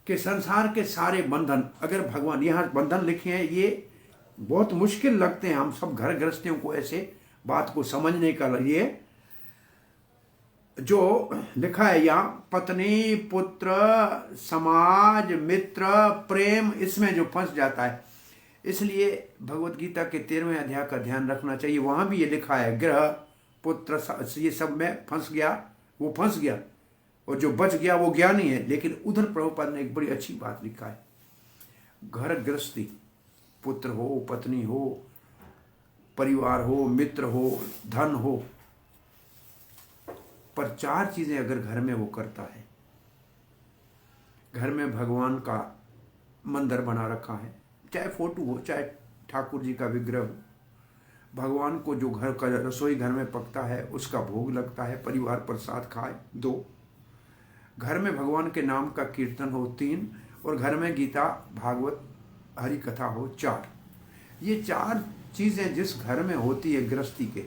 कि संसार के सारे बंधन, अगर भगवान, यहाँ बंधन लिखे हैं, ये बहुत मुश्किल लगते हैं हम सब घर गृहस्थियों को ऐसे बात को समझने का लिए। जो लिखा है यहाँ, पत्नी, पुत्र, समाज, मित्र, प्रेम, इसमें जो फंस जाता है। इसलिए भगवत गीता के 13वें अध्याय का ध्यान रखना चाहिए। वहां भी ये लिखा है, गृह, पुत्र, ये सब में फंस गया, वो फंस गया, और जो बच गया वो ज्ञानी है। लेकिन उधर प्रभुपाद ने एक बड़ी अच्छी बात लिखा है, घर गृहस्थी, पुत्र हो, पत्नी हो, परिवार हो, मित्र हो, धन हो, पर 4 चीजें अगर घर में वो करता है। घर में भगवान का मंदिर बना रखा है, चाहे फोटो हो, चाहे ठाकुर जी का विग्रह हो, भगवान को जो घर का रसोई घर में पकता है उसका भोग लगता है, परिवार प्रसाद खाए। 2, घर में भगवान के नाम का कीर्तन हो। 3, और घर में गीता, भागवत, हरि कथा हो। 4, ये 4 चीजें जिस घर में होती है गृहस्थी के,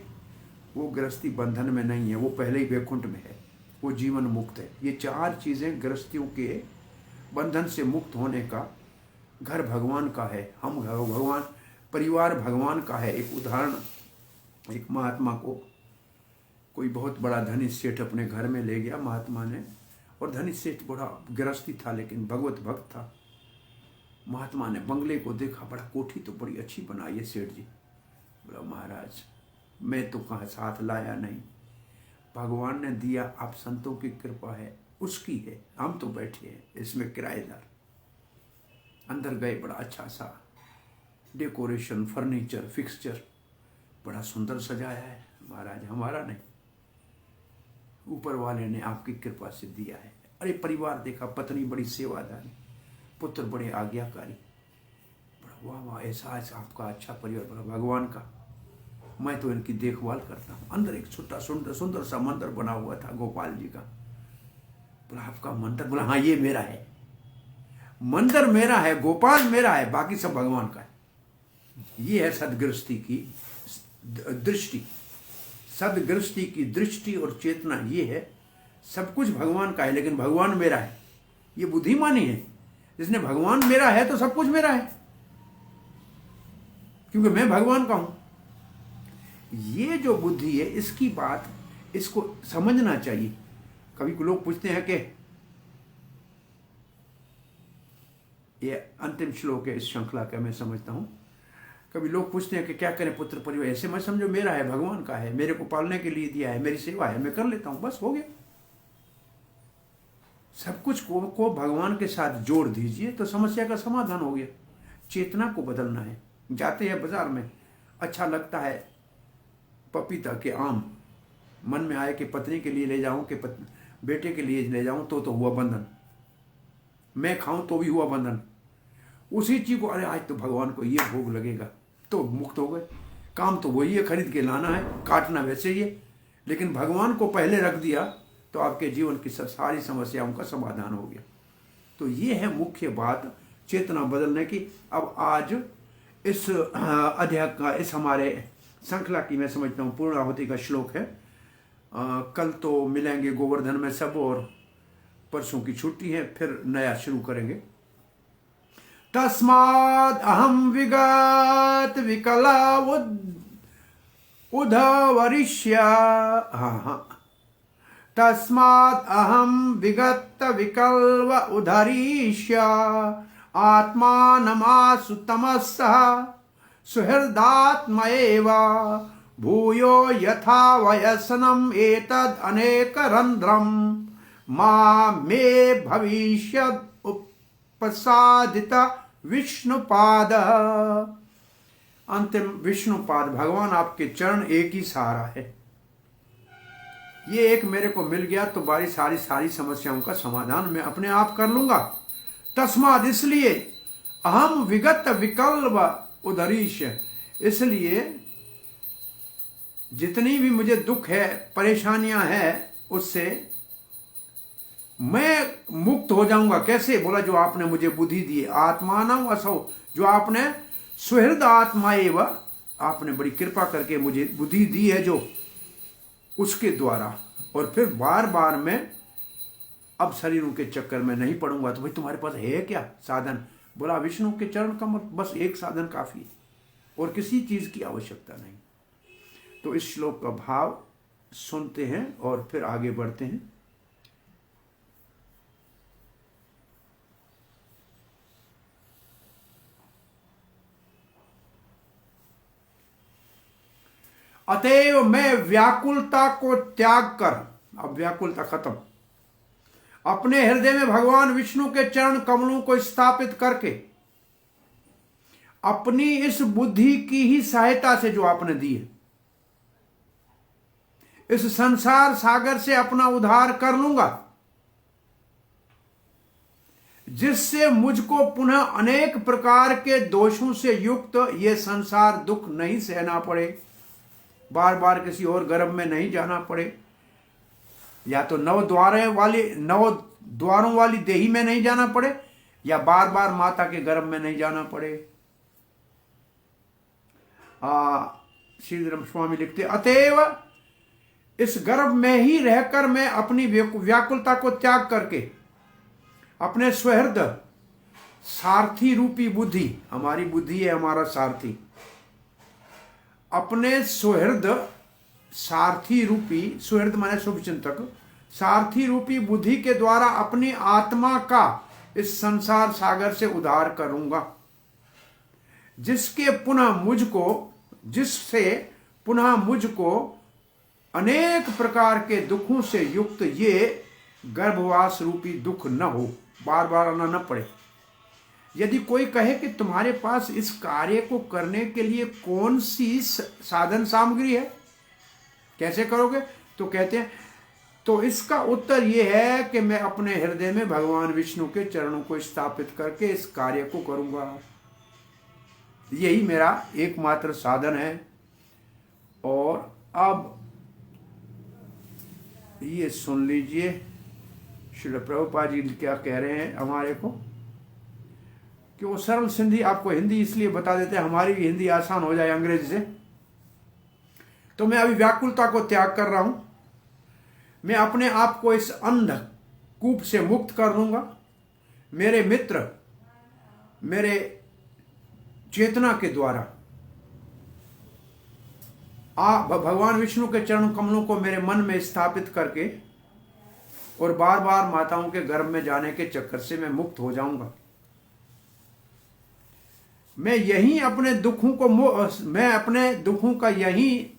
वो गृहस्थी बंधन में नहीं है, वो पहले ही वैकुंठ में है, वो जीवन मुक्त है। ये 4 चीजें गृहस्थियों के बंधन से मुक्त होने का, घर भगवान का है, हम भगवान, परिवार भगवान का है। एक उदाहरण, एक महात्मा को कोई बहुत बड़ा धनी सेठ अपने घर में ले गया महात्मा ने, और धनी सेठ बड़ा गृहस्थी था लेकिन भगवत भक्त था। महात्मा ने बंगले को देखा, बड़ा कोठी तो बड़ी अच्छी बनाई है सेठ जी। बोला, महाराज मैं तो कहाँ साथ लाया नहीं, भगवान ने दिया, आप संतों की कृपा है, उसकी है, हम तो बैठे हैं इसमें किराएदार। अंदर गए, बड़ा अच्छा सा डेकोरेशन, फर्नीचर, फिक्सचर बड़ा सुंदर सजाया है। महाराज हमारा नहीं, ऊपर वाले ने आपकी कृपा से दिया है। अरे परिवार देखा, पत्नी बड़ी सेवादारी, पुत्र बड़े आज्ञाकारी, बड़ा वाह वाह, ऐसा ऐसा आपका अच्छा परिवार, बड़ा भगवान का, मैं तो इनकी देखभाल करता हूँ। अंदर एक छोटा सुंदर सा मंदिर बना हुआ था गोपाल जी का। बोला, आपका मंदिर? बोला, हाँ ये मेरा है, मंदिर मेरा है, गोपाल मेरा है, बाकी सब भगवान का है। ये है सदगृहस्थी की दृष्टि, सदगृहस्थी की दृष्टि और चेतना ये है। सब कुछ भगवान का है लेकिन भगवान मेरा है, ये बुद्धिमानी है। जिसने भगवान मेरा है तो सब कुछ मेरा है, क्योंकि मैं भगवान का हूं। ये जो बुद्धि है, इसकी बात, इसको समझना चाहिए। कभी लोग पूछते हैं कि, ये अंतिम श्लोक है इस श्रृंखला का, मैं समझता हूं, कभी लोग पूछते हैं कि क्या करें पुत्र परिवार, ऐसे मैं समझो मेरा है, भगवान का है, मेरे को पालने के लिए दिया है, मेरी सेवा है, मैं कर लेता हूं, बस हो गया। सब कुछ को भगवान के साथ जोड़ दीजिए तो समस्या का समाधान हो गया। चेतना को बदलना है। जाते हैं बाजार में, अच्छा लगता है पपीता के आम, मन में आए कि पत्नी के लिए ले जाऊं कि बेटे के लिए ले जाऊं, तो हुआ बंधन, मैं खाऊं तो भी हुआ बंधन। उसी चीज को, अरे आज तो भगवान को ये भोग लगेगा, तो मुक्त हो गए। काम तो वही है, खरीद के लाना है, काटना वैसे ही है, लेकिन भगवान को पहले रख दिया तो आपके जीवन की सारी समस्याओं का समाधान हो गया। तो ये है मुख्य बात चेतना बदलने की। अब आज इस अध्याय का, इस हमारे श्रृंखला की मैं समझता हूँ पूर्णाहुति का श्लोक है। कल तो मिलेंगे गोवर्धन में सब, और परसों की छुट्टी है, फिर नया शुरू करेंगे। तस्माद् अहम विगत विकला उद्धवरिष्य, हाँ, तस्माद् अहम विगत विकल्व उद्धरिष्य, आत्मानमासु तमसः सुहृदात्मैव, भूयो यथा वयसनम् एतद् अनेकरन्ध्रम्, मा मे भविष्यद् उपसादित विष्णुपाद। अंतिम विष्णुपाद, भगवान आपके चरण एक ही सहारा है। ये एक मेरे को मिल गया तो बारी सारी समस्याओं का समाधान मैं अपने आप कर लूंगा। तस्माद इसलिए अहम विगत विकल्प उदरीश, इसलिए जितनी भी मुझे दुख है परेशानियां हैं उससे मैं मुक्त हो जाऊंगा। कैसे? बोला जो आपने मुझे बुद्धि दी, आत्मानम असौ, जो आपने सुहृद आत्मा एवं आपने बड़ी कृपा करके मुझे बुद्धि दी है जो, उसके द्वारा। और फिर बार बार मैं अब शरीरों के चक्कर में नहीं पड़ूंगा। तो भाई तुम्हारे पास है क्या साधन? बोला विष्णु के चरण कमल, बस एक साधन काफी है और किसी चीज की आवश्यकता नहीं। तो इस श्लोक का भाव सुनते हैं और फिर आगे बढ़ते हैं। अतएव मैं व्याकुलता को त्याग कर, अब व्याकुलता खत्म, अपने हृदय में भगवान विष्णु के चरण कमलों को स्थापित करके अपनी इस बुद्धि की ही सहायता से जो आपने दी है, इस संसार सागर से अपना उद्धार कर लूंगा, जिससे मुझको पुनः अनेक प्रकार के दोषों से युक्त ये संसार दुख नहीं सहना पड़े, बार बार किसी और गर्भ में नहीं जाना पड़े, या तो 9 द्वारों वाली देही में नहीं जाना पड़े, या बार बार माता के गर्भ में नहीं जाना पड़े। श्रीधर स्वामी लिखते, अतएव इस गर्भ में ही रहकर मैं अपनी व्याकुलता को त्याग करके अपने स्वहृद सारथी रूपी बुद्धि, हमारी बुद्धि है हमारा सारथी, अपने सुहृद सारथी रूपी, सुहृद माने शुभचिंतक, सारथी रूपी बुद्धि के द्वारा अपनी आत्मा का इस संसार सागर से उद्धार करूंगा, जिससे पुनः मुझको अनेक प्रकार के दुखों से युक्त ये गर्भवास रूपी दुख न हो, बार बार आना न पड़े। यदि कोई कहे कि तुम्हारे पास इस कार्य को करने के लिए कौन सी साधन सामग्री है, कैसे करोगे? तो कहते हैं, तो इसका उत्तर यह है कि मैं अपने हृदय में भगवान विष्णु के चरणों को स्थापित करके इस कार्य को करूंगा। यही मेरा एकमात्र साधन है। और अब ये सुन लीजिए श्रील प्रभुपाद जी क्या कह रहे हैं हमारे को, कि वो सरल सिंधी, आपको हिंदी इसलिए बता देते हैं हमारी भी हिंदी आसान हो जाए अंग्रेजी से। तो मैं अभी व्याकुलता को त्याग कर रहा हूं, मैं अपने आप को इस अंधकूप से मुक्त कर लूंगा। मेरे मित्र मेरे चेतना के द्वारा भगवान विष्णु के चरण कमलों को मेरे मन में स्थापित करके और बार बार माताओं के गर्भ में जाने के चक्कर से मैं मुक्त हो जाऊंगा। मैं यही अपने दुखों का यही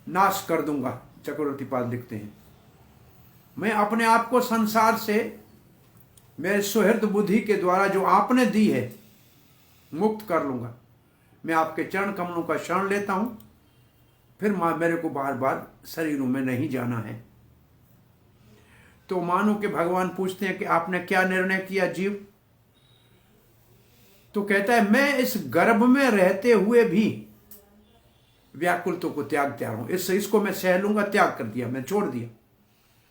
नाश कर दूंगा। चक्रवर्ती पाद लिखते हैं, मैं अपने आप को संसार से मेरे सुहृद बुद्धि के द्वारा जो आपने दी है मुक्त कर लूंगा। मैं आपके चरण कमलों का शरण लेता हूं, फिर मेरे को बार बार शरीरों में नहीं जाना है। तो मानो कि भगवान पूछते हैं कि आपने क्या निर्णय किया जीव? तो कहता है, मैं इस गर्भ में रहते हुए भी व्याकुलता को त्यागता हूं। इसको मैं सह लूंगा, त्याग कर दिया, मैं छोड़ दिया।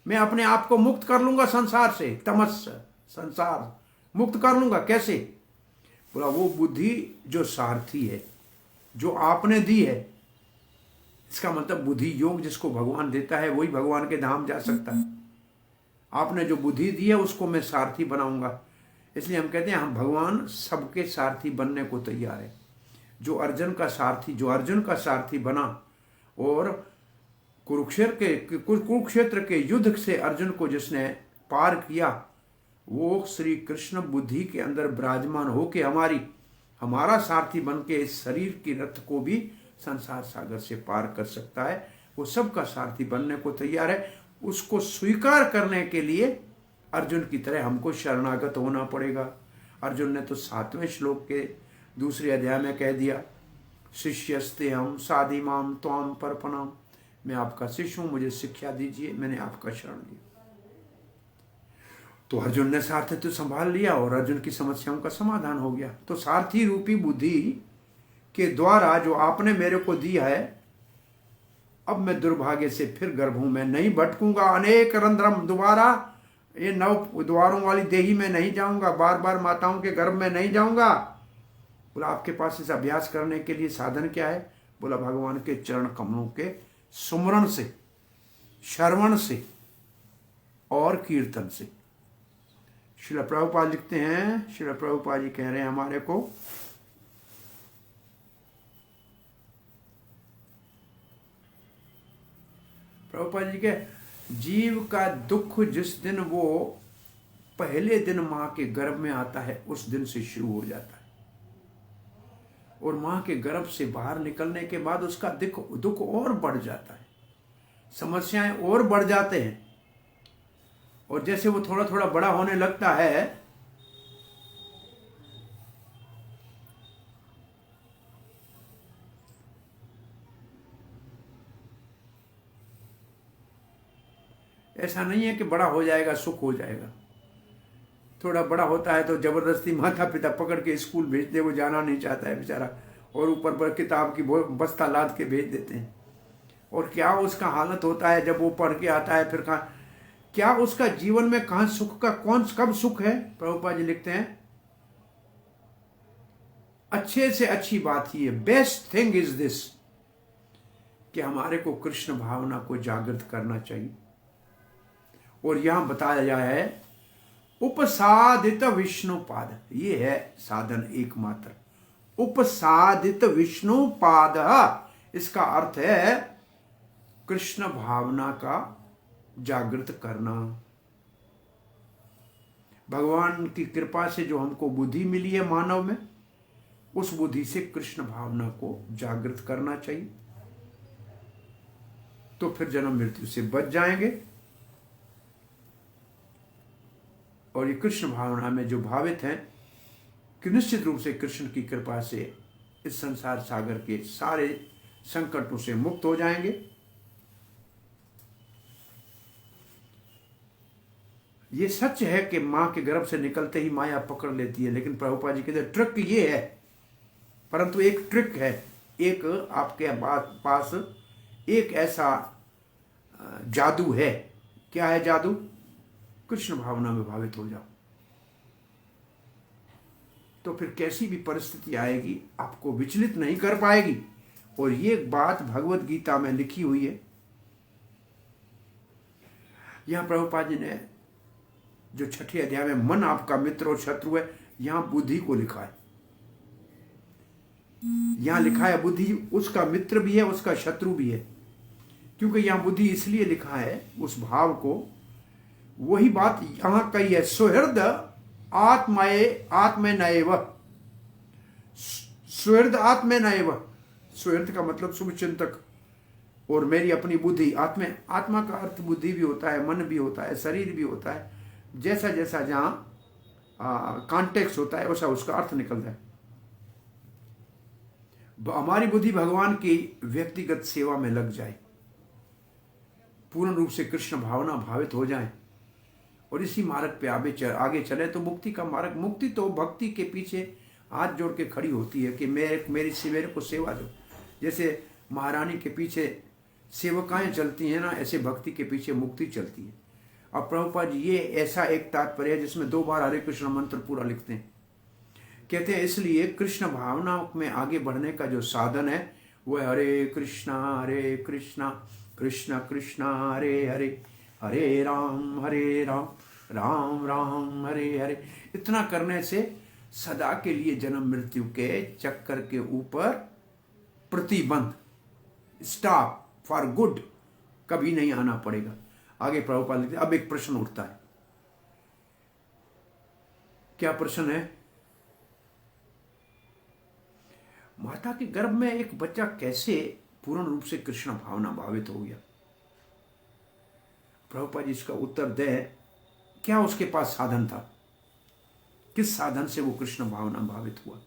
मैं अपने आप को मुक्त कर लूंगा संसार से, तमस संसार मुक्त कर लूंगा। कैसे? बोला वो बुद्धि जो सारथी है, जो आपने दी है। इसका मतलब बुद्धि योग जिसको भगवान देता है वही भगवान के धाम जा सकता है। आपने जो बुद्धि दी है उसको मैं सारथी बनाऊंगा। इसलिए हम कहते हैं हम भगवान सबके सारथी बनने को तैयार है। जो अर्जुन का सारथी बना और कुरुक्षेत्र के युद्ध से अर्जुन को जिसने पार किया, वो श्री कृष्ण बुद्धि के अंदर विराजमान होके हमारा सारथी बन के इस शरीर की रथ को भी संसार सागर से पार कर सकता है। वो सबका सारथी बनने को तैयार है। उसको स्वीकार करने के लिए अर्जुन की तरह हमको शरणागत होना पड़ेगा। अर्जुन ने तो 7वें श्लोक के दूसरे अध्याय में कह दिया, शिष्यस्ते हम साधिमाम त्वाम परपनाम, मैं आपका शिष्य हूं, मुझे शिक्षा दीजिए, मैंने आपका शरण लिया। तो अर्जुन ने सारथित्व संभाल लिया और अर्जुन की समस्याओं का समाधान हो गया। तो सारथी रूपी बुद्धि के द्वारा जो आपने मेरे को दिया है, अब मैं दुर्भाग्य से फिर गर्भ हूं, मैं नहीं भटकूंगा अनेक रंध्रम, दोबारा ये 9 द्वारों वाली देही में नहीं जाऊंगा, बार बार माताओं के गर्भ में नहीं जाऊंगा। बोला आपके पास इस अभ्यास करने के लिए साधन क्या है? बोला भगवान के चरण कमलों के सुमरण से, श्रवण से और कीर्तन से। श्रील प्रभुपाद लिखते हैं, श्रील प्रभुपाद जी कह रहे हैं हमारे को, प्रभुपाद जी के जीव का दुख जिस दिन वो पहले दिन मां के गर्भ में आता है उस दिन से शुरू हो जाता है, और मां के गर्भ से बाहर निकलने के बाद उसका दुख और बढ़ जाता है, समस्याएं और बढ़ जाते हैं। और जैसे वो थोड़ा थोड़ा बड़ा होने लगता है, ऐसा नहीं है कि बड़ा हो जाएगा सुख हो जाएगा। थोड़ा बड़ा होता है तो जबरदस्ती माता पिता पकड़ के स्कूल भेज दे, वो जाना नहीं चाहता है बेचारा, और ऊपर पर किताब की बस्ता लाद के भेज देते हैं। और क्या उसका हालत होता है जब वो पढ़ के आता है, फिर कहाँ क्या उसका जीवन में कहाँ सुख का कब सुख है? प्रभुपाद जी लिखते हैं अच्छे से अच्छी बात ही है, बेस्ट थिंग इज दिस, कि हमारे को कृष्ण भावना को जागृत करना चाहिए। और यहां बताया गया है उपसादित विष्णुपाद, ये है साधन एकमात्र, उपसादित विष्णुपाद। इसका अर्थ है कृष्ण भावना का जागृत करना। भगवान की कृपा से जो हमको बुद्धि मिली है मानव में, उस बुद्धि से कृष्ण भावना को जागृत करना चाहिए, तो फिर जन्म मृत्यु से बच जाएंगे। और ये कृष्ण भावना में जो भावित हैं कि निश्चित रूप से कृष्ण की कृपा से इस संसार सागर के सारे संकटों से मुक्त हो जाएंगे। ये सच है कि मां के गर्भ से निकलते ही माया पकड़ लेती है, लेकिन प्रभुपाद जी कहते ट्रिक ये है, परंतु एक ट्रिक है, एक आपके पास एक ऐसा जादू है। क्या है जादू? कृष्ण भावना में भावित हो जाओ, तो फिर कैसी भी परिस्थिति आएगी आपको विचलित नहीं कर पाएगी। और ये बात भगवत गीता में लिखी हुई है। यहां प्रभुपाद जी ने जो 6ठे अध्याय में मन आपका मित्र और शत्रु है, यहां बुद्धि को लिखा है। यहां लिखा है बुद्धि उसका मित्र भी है, उसका शत्रु भी है। क्योंकि यहां बुद्धि इसलिए लिखा है उस भाव को, वही बात यहां कही है, सुहृद आत्मे नएव, सुहृद आत्मे नएव। सुहृद का मतलब शुभ चिंतक, और मेरी अपनी बुद्धि। आत्मा का अर्थ बुद्धि भी होता है, मन भी होता है, शरीर भी होता है। जैसा जैसा जहां कॉन्टेक्स्ट होता है वैसा उसका अर्थ निकलता है। हमारी बुद्धि भगवान की व्यक्तिगत सेवा में लग जाए, पूर्ण रूप से कृष्ण भावना भावित हो जाए और इसी मार्ग पे आगे चले तो मुक्ति का मार्ग, मुक्ति तो भक्ति के पीछे हाथ जोड़ के खड़ी होती है कि मेरे को सेवा दो। जैसे महारानी के पीछे सेवकाएं चलती हैं ना, ऐसे भक्ति के पीछे मुक्ति चलती है। अब प्रभुपाद जी ये ऐसा एक तात्पर्य है जिसमें 2 बार हरे कृष्ण मंत्र पूरा लिखते हैं। कहते हैं इसलिए कृष्ण भावना में आगे बढ़ने का जो साधन है वो है हरे कृष्णा कृष्ण कृष्ण हरे हरे, हरे राम राम राम हरे हरे। इतना करने से सदा के लिए जन्म मृत्यु के चक्कर के ऊपर प्रतिबंध, स्टॉप फॉर गुड, कभी नहीं आना पड़ेगा। आगे प्रभुपाद लिखते अब एक प्रश्न उठता है। क्या प्रश्न है? माता के गर्भ में एक बच्चा कैसे पूर्ण रूप से कृष्ण भावना भावित हो गया? प्रभुपाद जी इसका उत्तर दे, क्या उसके पास साधन था? किस साधन से वो कृष्ण भावना भावित हुआ?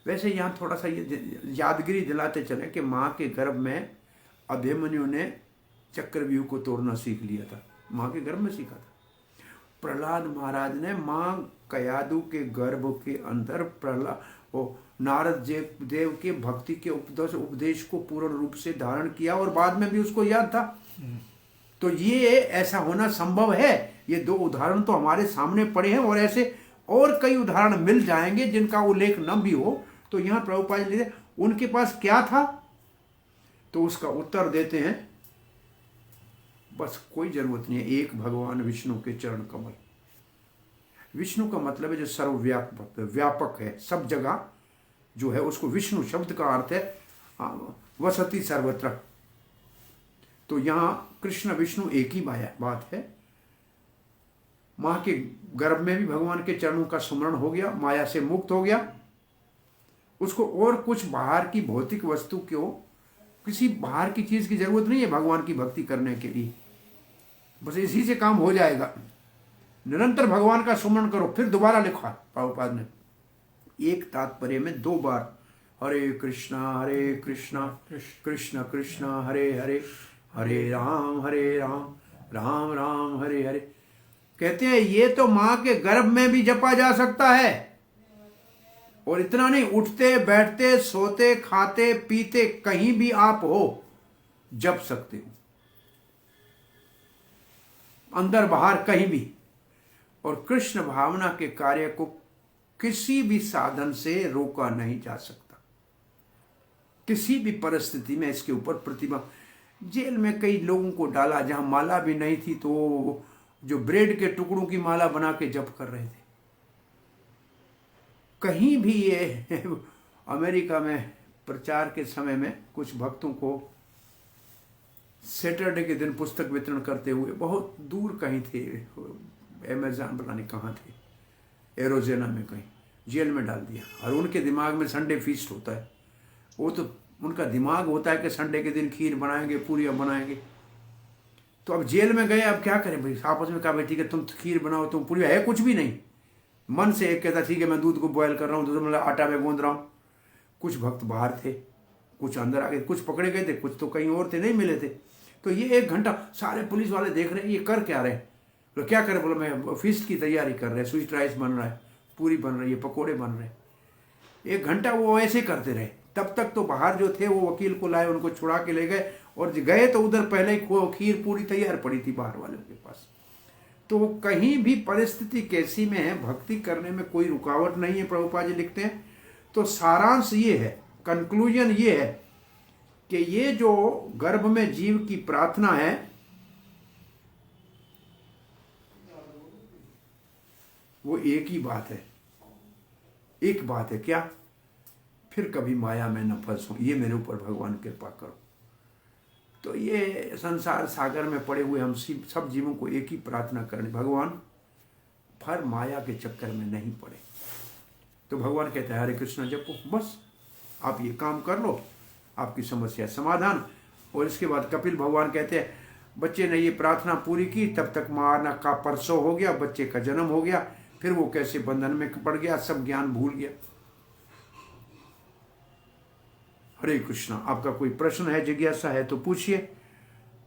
वैसे यहां थोड़ा सा ये यादगिरी दिलाते चले कि मां के गर्भ में अभिमन्यु ने चक्रव्यूह को तोड़ना सीख लिया था, माँ के गर्भ में सीखा था। प्रहलाद महाराज ने माँ कयादु के गर्भ के अंदर नारद देव के भक्ति के उपदेश को पूर्ण रूप से धारण किया और बाद में भी उसको याद था। तो ये ऐसा होना संभव है। ये दो उदाहरण तो हमारे सामने पड़े हैं और ऐसे और कई उदाहरण मिल जाएंगे जिनका उल्लेख न भी हो। तो यहाँ प्रभुपाद जी उनके पास क्या था, तो उसका उत्तर देते हैं, बस कोई जरूरत नहीं है, एक भगवान विष्णु के चरण कमल। विष्णु का मतलब है जो सर्वव्यापक व्यापक है, सब जगह जो है, उसको विष्णु शब्द का अर्थ है वसति सर्वत्र। तो यहाँ कृष्ण विष्णु एक ही बात है। माँ के गर्भ में भी भगवान के चरणों का सुमरण हो गया, माया से मुक्त हो गया। उसको और कुछ बाहर की भौतिक वस्तु किसी बाहर की चीज की जरूरत नहीं है भगवान की भक्ति करने के लिए। बस इसी से काम हो जाएगा। निरंतर भगवान का सुमरण करो। फिर दोबारा लिखा प्रभुपाद ने एक तात्पर्य में 2 बार, हरे कृष्णा कृष्ण कृष्ण हरे हरे, हरे राम राम राम हरे हरे। कहते हैं ये तो मां के गर्भ में भी जपा जा सकता है। और इतना नहीं, उठते बैठते सोते खाते पीते कहीं भी आप हो जप सकते हो, अंदर बाहर कहीं भी। और कृष्ण भावना के कार्य को किसी भी साधन से रोका नहीं जा सकता, किसी भी परिस्थिति में। इसके ऊपर प्रतिभा, जेल में कई लोगों को डाला जहां माला भी नहीं थी, तो जो ब्रेड के टुकड़ों की माला बना के जप कर रहे थे। कहीं भी ये अमेरिका में प्रचार के समय में कुछ भक्तों को सैटरडे के दिन पुस्तक वितरण करते हुए, बहुत दूर कहीं थे, अमेज़न पता नहीं कहाँ थे, एरोजेना में कहीं, जेल में डाल दिया। और उनके दिमाग में संडे फीस्ट होता है। वो तो उनका दिमाग होता है कि संडे के दिन खीर बनाएंगे, पूरियाँ बनाएंगे। तो अब जेल में गए, अब क्या करें भाई, आपस में कहा भाई ठीक है तुम खीर बनाओ, तुम पूरी, है कुछ भी नहीं। मन से एक कहता ठीक है मैं दूध को बॉयल कर रहा हूँ, दूसरा मतलब आटा में गूंद रहा हूँ। कुछ भक्त बाहर थे, कुछ अंदर आ गए, कुछ पकड़े गए थे, कुछ तो कहीं और थे, नहीं मिले थे। तो ये 1 घंटा सारे पुलिस वाले देख रहे हैं, ये कर क्या रहे हैं। तो क्या करें, बोला मैं फीस्ट की तैयारी कर रहे हैं, स्वीट राइस बन रहा है, पूरी बन रही है, पकोड़े बन रहे हैं। 1 घंटा वो ऐसे करते रहे। तब तक तो बाहर जो थे वो वकील को लाए, उनको छुड़ा के ले गए, और गए तो उधर पहले ही खीर पूरी तैयार पड़ी थी बाहर वालों के पास। तो कहीं भी परिस्थिति कैसी में है, भक्ति करने में कोई रुकावट नहीं है, प्रभुपाद जी लिखते हैं। तो सारांश ये है, कंक्लूजन ये है कि ये जो गर्भ में जीव की प्रार्थना है, वो एक ही बात है, एक बात है, क्या, फिर कभी माया में न फंसो, ये मेरे ऊपर भगवान कृपा करो। तो ये संसार सागर में पड़े हुए हम सब जीवों को एक ही प्रार्थना करनी, भगवान फिर माया के चक्कर में नहीं पड़े। तो भगवान कहते हैं हरे कृष्ण जपो, बस आप ये काम कर लो, आपकी समस्या समाधान। और इसके बाद कपिल भगवान कहते हैं बच्चे ने ये प्रार्थना पूरी की, तब तक माँ का परसों हो गया, बच्चे का जन्म हो गया, फिर वो कैसे बंधन में पड़ गया, सब ज्ञान भूल गया। हरे कृष्णा। आपका कोई प्रश्न है, जिज्ञासा है तो पूछिए,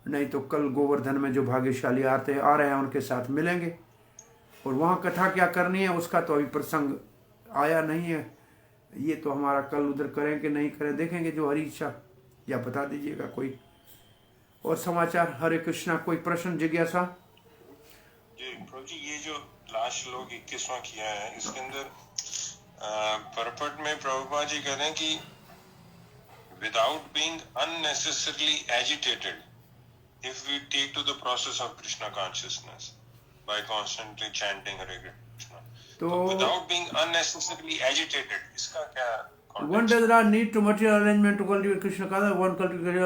नहीं तो कल गोवर्धन में जो भाग्यशाली आ रहे हैं उनके साथ मिलेंगे। और वहाँ कथा क्या करनी है उसका तो अभी प्रसंग आया नहीं है, ये तो हमारा कल उधर करें कि नहीं करें देखेंगे, जो हरी इच्छा, या बता दीजिएगा कोई और समाचार। हरे कृष्णा। कोई प्रश्न जिज्ञासा? जी प्रभु जी, ये जो लास्ट श्लोक 21वां किया है, इसके अंदर परपट में प्रभुपाद जी कह रहे हैं कि without being unnecessarily agitated, if we take to the process of Krishna consciousness by constantly chanting Hare Krishna, तो without being unnecessarily agitated, इसका क्या context? One does not need to material arrangement to cultivate Krishna consciousness. One cultivate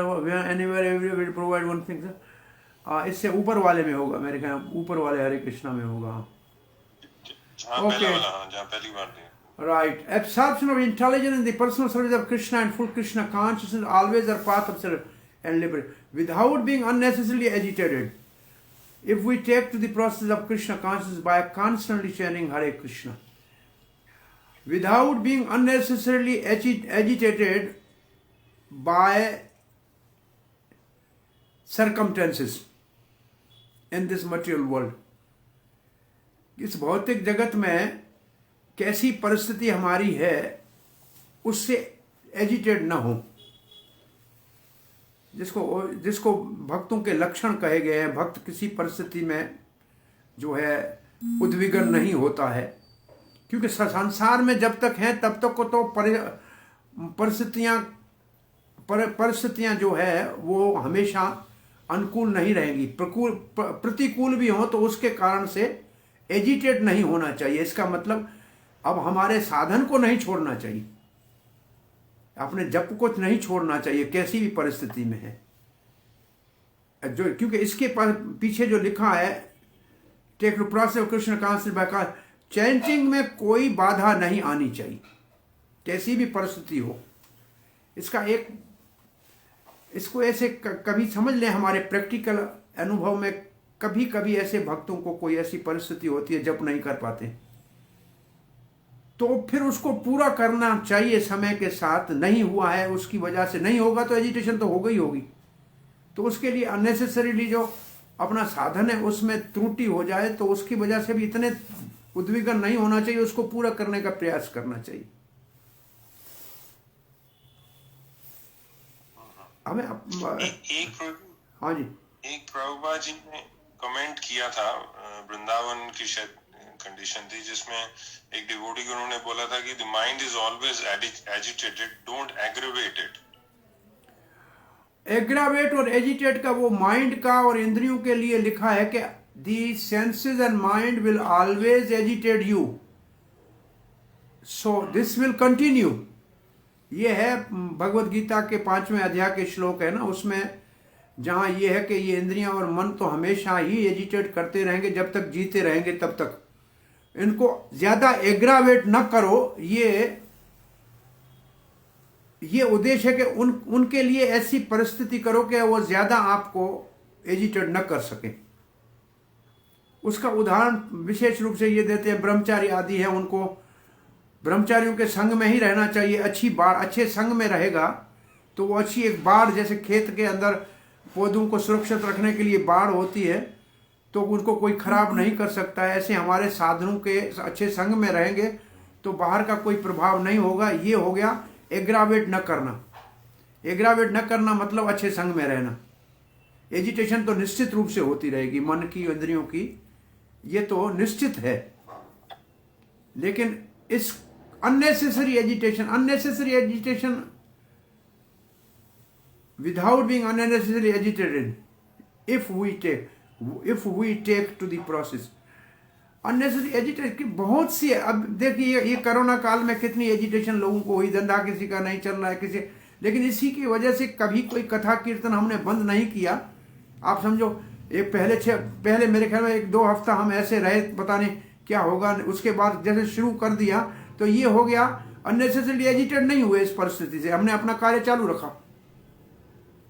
anywhere, everywhere will provide one thing. इससे ऊपर वाले में होगा, मेरे ख्याल ऊपर वाले हरे कृष्णा में होगा। पहला वाला, जहाँ पहली बार दिया। Right. Absorption of intelligence in the personal service of Krishna and full Krishna consciousness always are path of self and liberation, without being unnecessarily agitated. If we take to the process of Krishna consciousness by constantly chanting Hare Krishna, without being unnecessarily agitated by circumstances in this material world. इस भौतिक जगत में कैसी परिस्थिति हमारी है उससे agitate न हो, जिसको भक्तों के लक्षण कहे गए हैं। भक्त किसी परिस्थिति में जो है उद्विग्न नहीं होता है, क्योंकि संसार में जब तक हैं तब तक को तो परिस्थितियां जो है वो हमेशा अनुकूल नहीं रहेंगी। प्रतिकूल भी हो तो उसके कारण से एजिटेट नहीं होना चाहिए। इसका मतलब अब हमारे साधन को नहीं छोड़ना चाहिए, अपने जप को नहीं छोड़ना चाहिए कैसी भी परिस्थिति में है जो, क्योंकि इसके पीछे जो लिखा है take to process of Krishna consciousness by chanting में कोई बाधा नहीं आनी चाहिए कैसी भी परिस्थिति हो। इसको ऐसे कभी समझ लें, हमारे प्रैक्टिकल अनुभव में कभी कभी ऐसे भक्तों को कोई ऐसी परिस्थिति होती है जप नहीं कर पाते, तो फिर उसको पूरा करना चाहिए समय के साथ। नहीं हुआ है उसकी वजह से, नहीं होगा तो एजिटेशन तो होगी ही होगी, तो उसके लिए अननेसेसरीली जो अपना साधन है उसमें त्रुटि हो जाए तो उसकी वजह से भी इतने उद्विग्न नहीं होना चाहिए, उसको पूरा करने का प्रयास करना चाहिए हमें। हाँ जी, एक प्रभुपा जी ने कमेंट किया था, वृंदावन की शायद कंडीशन थी, जिसमें एक डिवोटी को उन्होंने बोला था कि the mind is always agitated, don't aggravate it. Aggravate और एजिटेट का वो माइंड का और इंद्रियों के लिए लिखा है कि the senses and mind will always agitate you, so this will continue. ये है भगवत गीता के 5वें अध्याय के श्लोक है ना, उसमें जहां ये है कि ये इंद्रियां और मन तो हमेशा ही एजिटेट करते रहेंगे, जब तक जीते रहेंगे तब तक इनको ज्यादा एग्रावेट न करो। ये उद्देश्य है कि उनके लिए ऐसी परिस्थिति करो कि वो ज्यादा आपको एजिटेट न कर सके। उसका उदाहरण विशेष रूप से ये देते हैं, ब्रह्मचारी आदि है, उनको ब्रह्मचारियों के संग में ही रहना चाहिए। अच्छी बाढ़, अच्छे संग में रहेगा तो वो अच्छी एक बाढ़, जैसे खेत के अंदर पौधों को सुरक्षित रखने के लिए बाढ़ होती है तो उनको कोई खराब नहीं कर सकता है। ऐसे हमारे साधनों के अच्छे संग में रहेंगे तो बाहर का कोई प्रभाव नहीं होगा। ये हो गया एग्रावेट न करना। एग्रावेट न करना मतलब अच्छे संग में रहना। एजिटेशन तो निश्चित रूप से होती रहेगी मन की, इंद्रियों की, ये तो निश्चित है, लेकिन इस unnecessary agitation without being unnecessarily agitated, if we take to the process unnecessary agitation की बहुत सी है। अब देखिए ये कोरोना काल में कितनी एजिटेशन लोगों को हुई, धंधा किसी का नहीं चल रहा है किसी, लेकिन इसी की वजह से कभी कोई कथा कीर्तन हमने बंद नहीं किया। आप समझो एक पहले मेरे ख्याल में 1-2 हफ्ता हम ऐसे रहे, पता नहीं क्या होगा, उसके बाद जैसे शुरू कर दिया तो ये हो गया अननेसेसरी एजिटेट नहीं हुए इस परिस्थिति से, हमने अपना कार्य चालू रखा।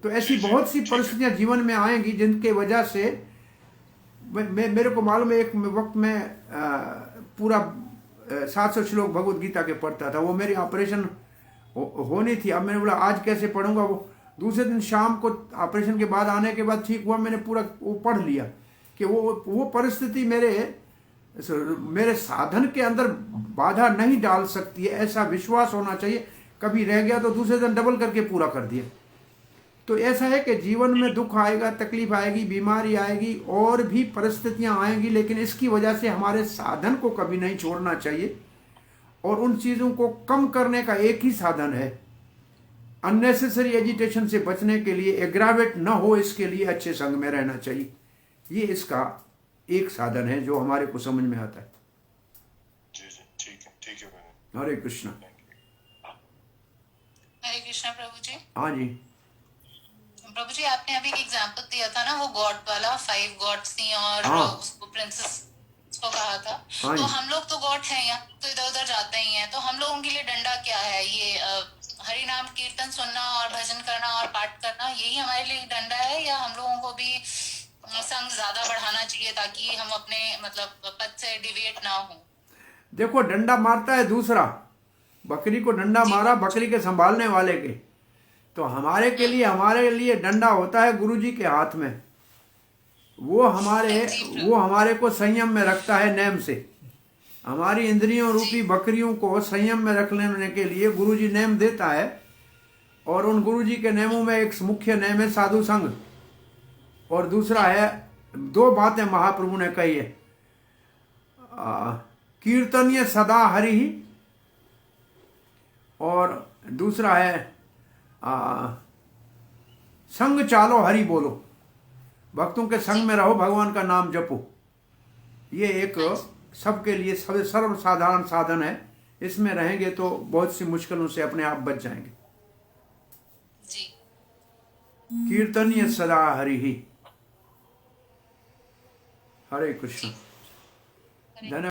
तो ऐसी बहुत सी परिस्थितियां जीवन में आएंगी जिनके वजह से मेरे को मालूम है, एक वक्त में पूरा 700 श्लोक भगवत गीता के पढ़ता था। वो मेरी ऑपरेशन होनी थी, अब मैंने बोला आज कैसे पढ़ूंगा। वो दूसरे दिन शाम को ऑपरेशन के बाद आने के बाद ठीक हुआ, मैंने पूरा वो पढ़ लिया कि वो परिस्थिति मेरे साधन के अंदर बाधा नहीं डाल सकती है, ऐसा विश्वास होना चाहिए। कभी रह गया तो दूसरे दिन डबल करके पूरा कर दिया। तो ऐसा है कि जीवन में दुख आएगा, तकलीफ आएगी, बीमारी आएगी और भी परिस्थितियां आएंगी, लेकिन इसकी वजह से हमारे साधन को कभी नहीं छोड़ना चाहिए। और उन चीज़ों को कम करने का एक ही साधन है, अननेसेसरी एजिटेशन से बचने के लिए, एग्रावेट न हो इसके लिए अच्छे संग में रहना चाहिए। ये इसका एक साधन है जो हमारे को समझ में आता है। जी ठीक है। हरे कृष्णा। हरे कृष्णा प्रभु जी। हाँ जी प्रभु जी, आपने अभी एक एग्जांपल दिया था ना, वो गॉड वाला, 5 गॉड्स थी और उसको प्रिंसेस को कहा था। तो हम लोग तो गॉड हैं यहाँ, तो इधर उधर जाते ही हैं, तो हम लोगों के लिए डंडा क्या है? ये हरि नाम कीर्तन सुनना और भजन करना और पाठ करना, यही हमारे लिए डंडा है, या हम लोगों को भी संग ज्यादा बढ़ाना चाहिए ताकि हम अपने मतलब पद से डिविएट ना हो? देखो, डंडा मारता है दूसरा, बकरी को डंडा मारा बकरी के संभालने वाले के, तो हमारे लिए डंडा होता है गुरुजी के हाथ में। वो हमारे को संयम में रखता है नेम से। हमारी इंद्रियों रूपी बकरियों को संयम में रख लेने के लिए गुरुजी नेम देता है। और उन गुरुजी के नेमों में एक मुख्य नेम है साधु संग, और दूसरा है, दो बातें महाप्रभु ने कही है, कीर्तनीय सदा हरि ही, और दूसरा है संग चालो हरि बोलो। भक्तों के संग में रहो, भगवान का नाम जपो। ये एक सबके लिए सर्वसाधारण साधन है। इसमें रहेंगे तो बहुत सी मुश्किलों से अपने आप बच जाएंगे। जी। कीर्तनीय सदा हरि ही। हरे कृष्ण। धन्यवाद।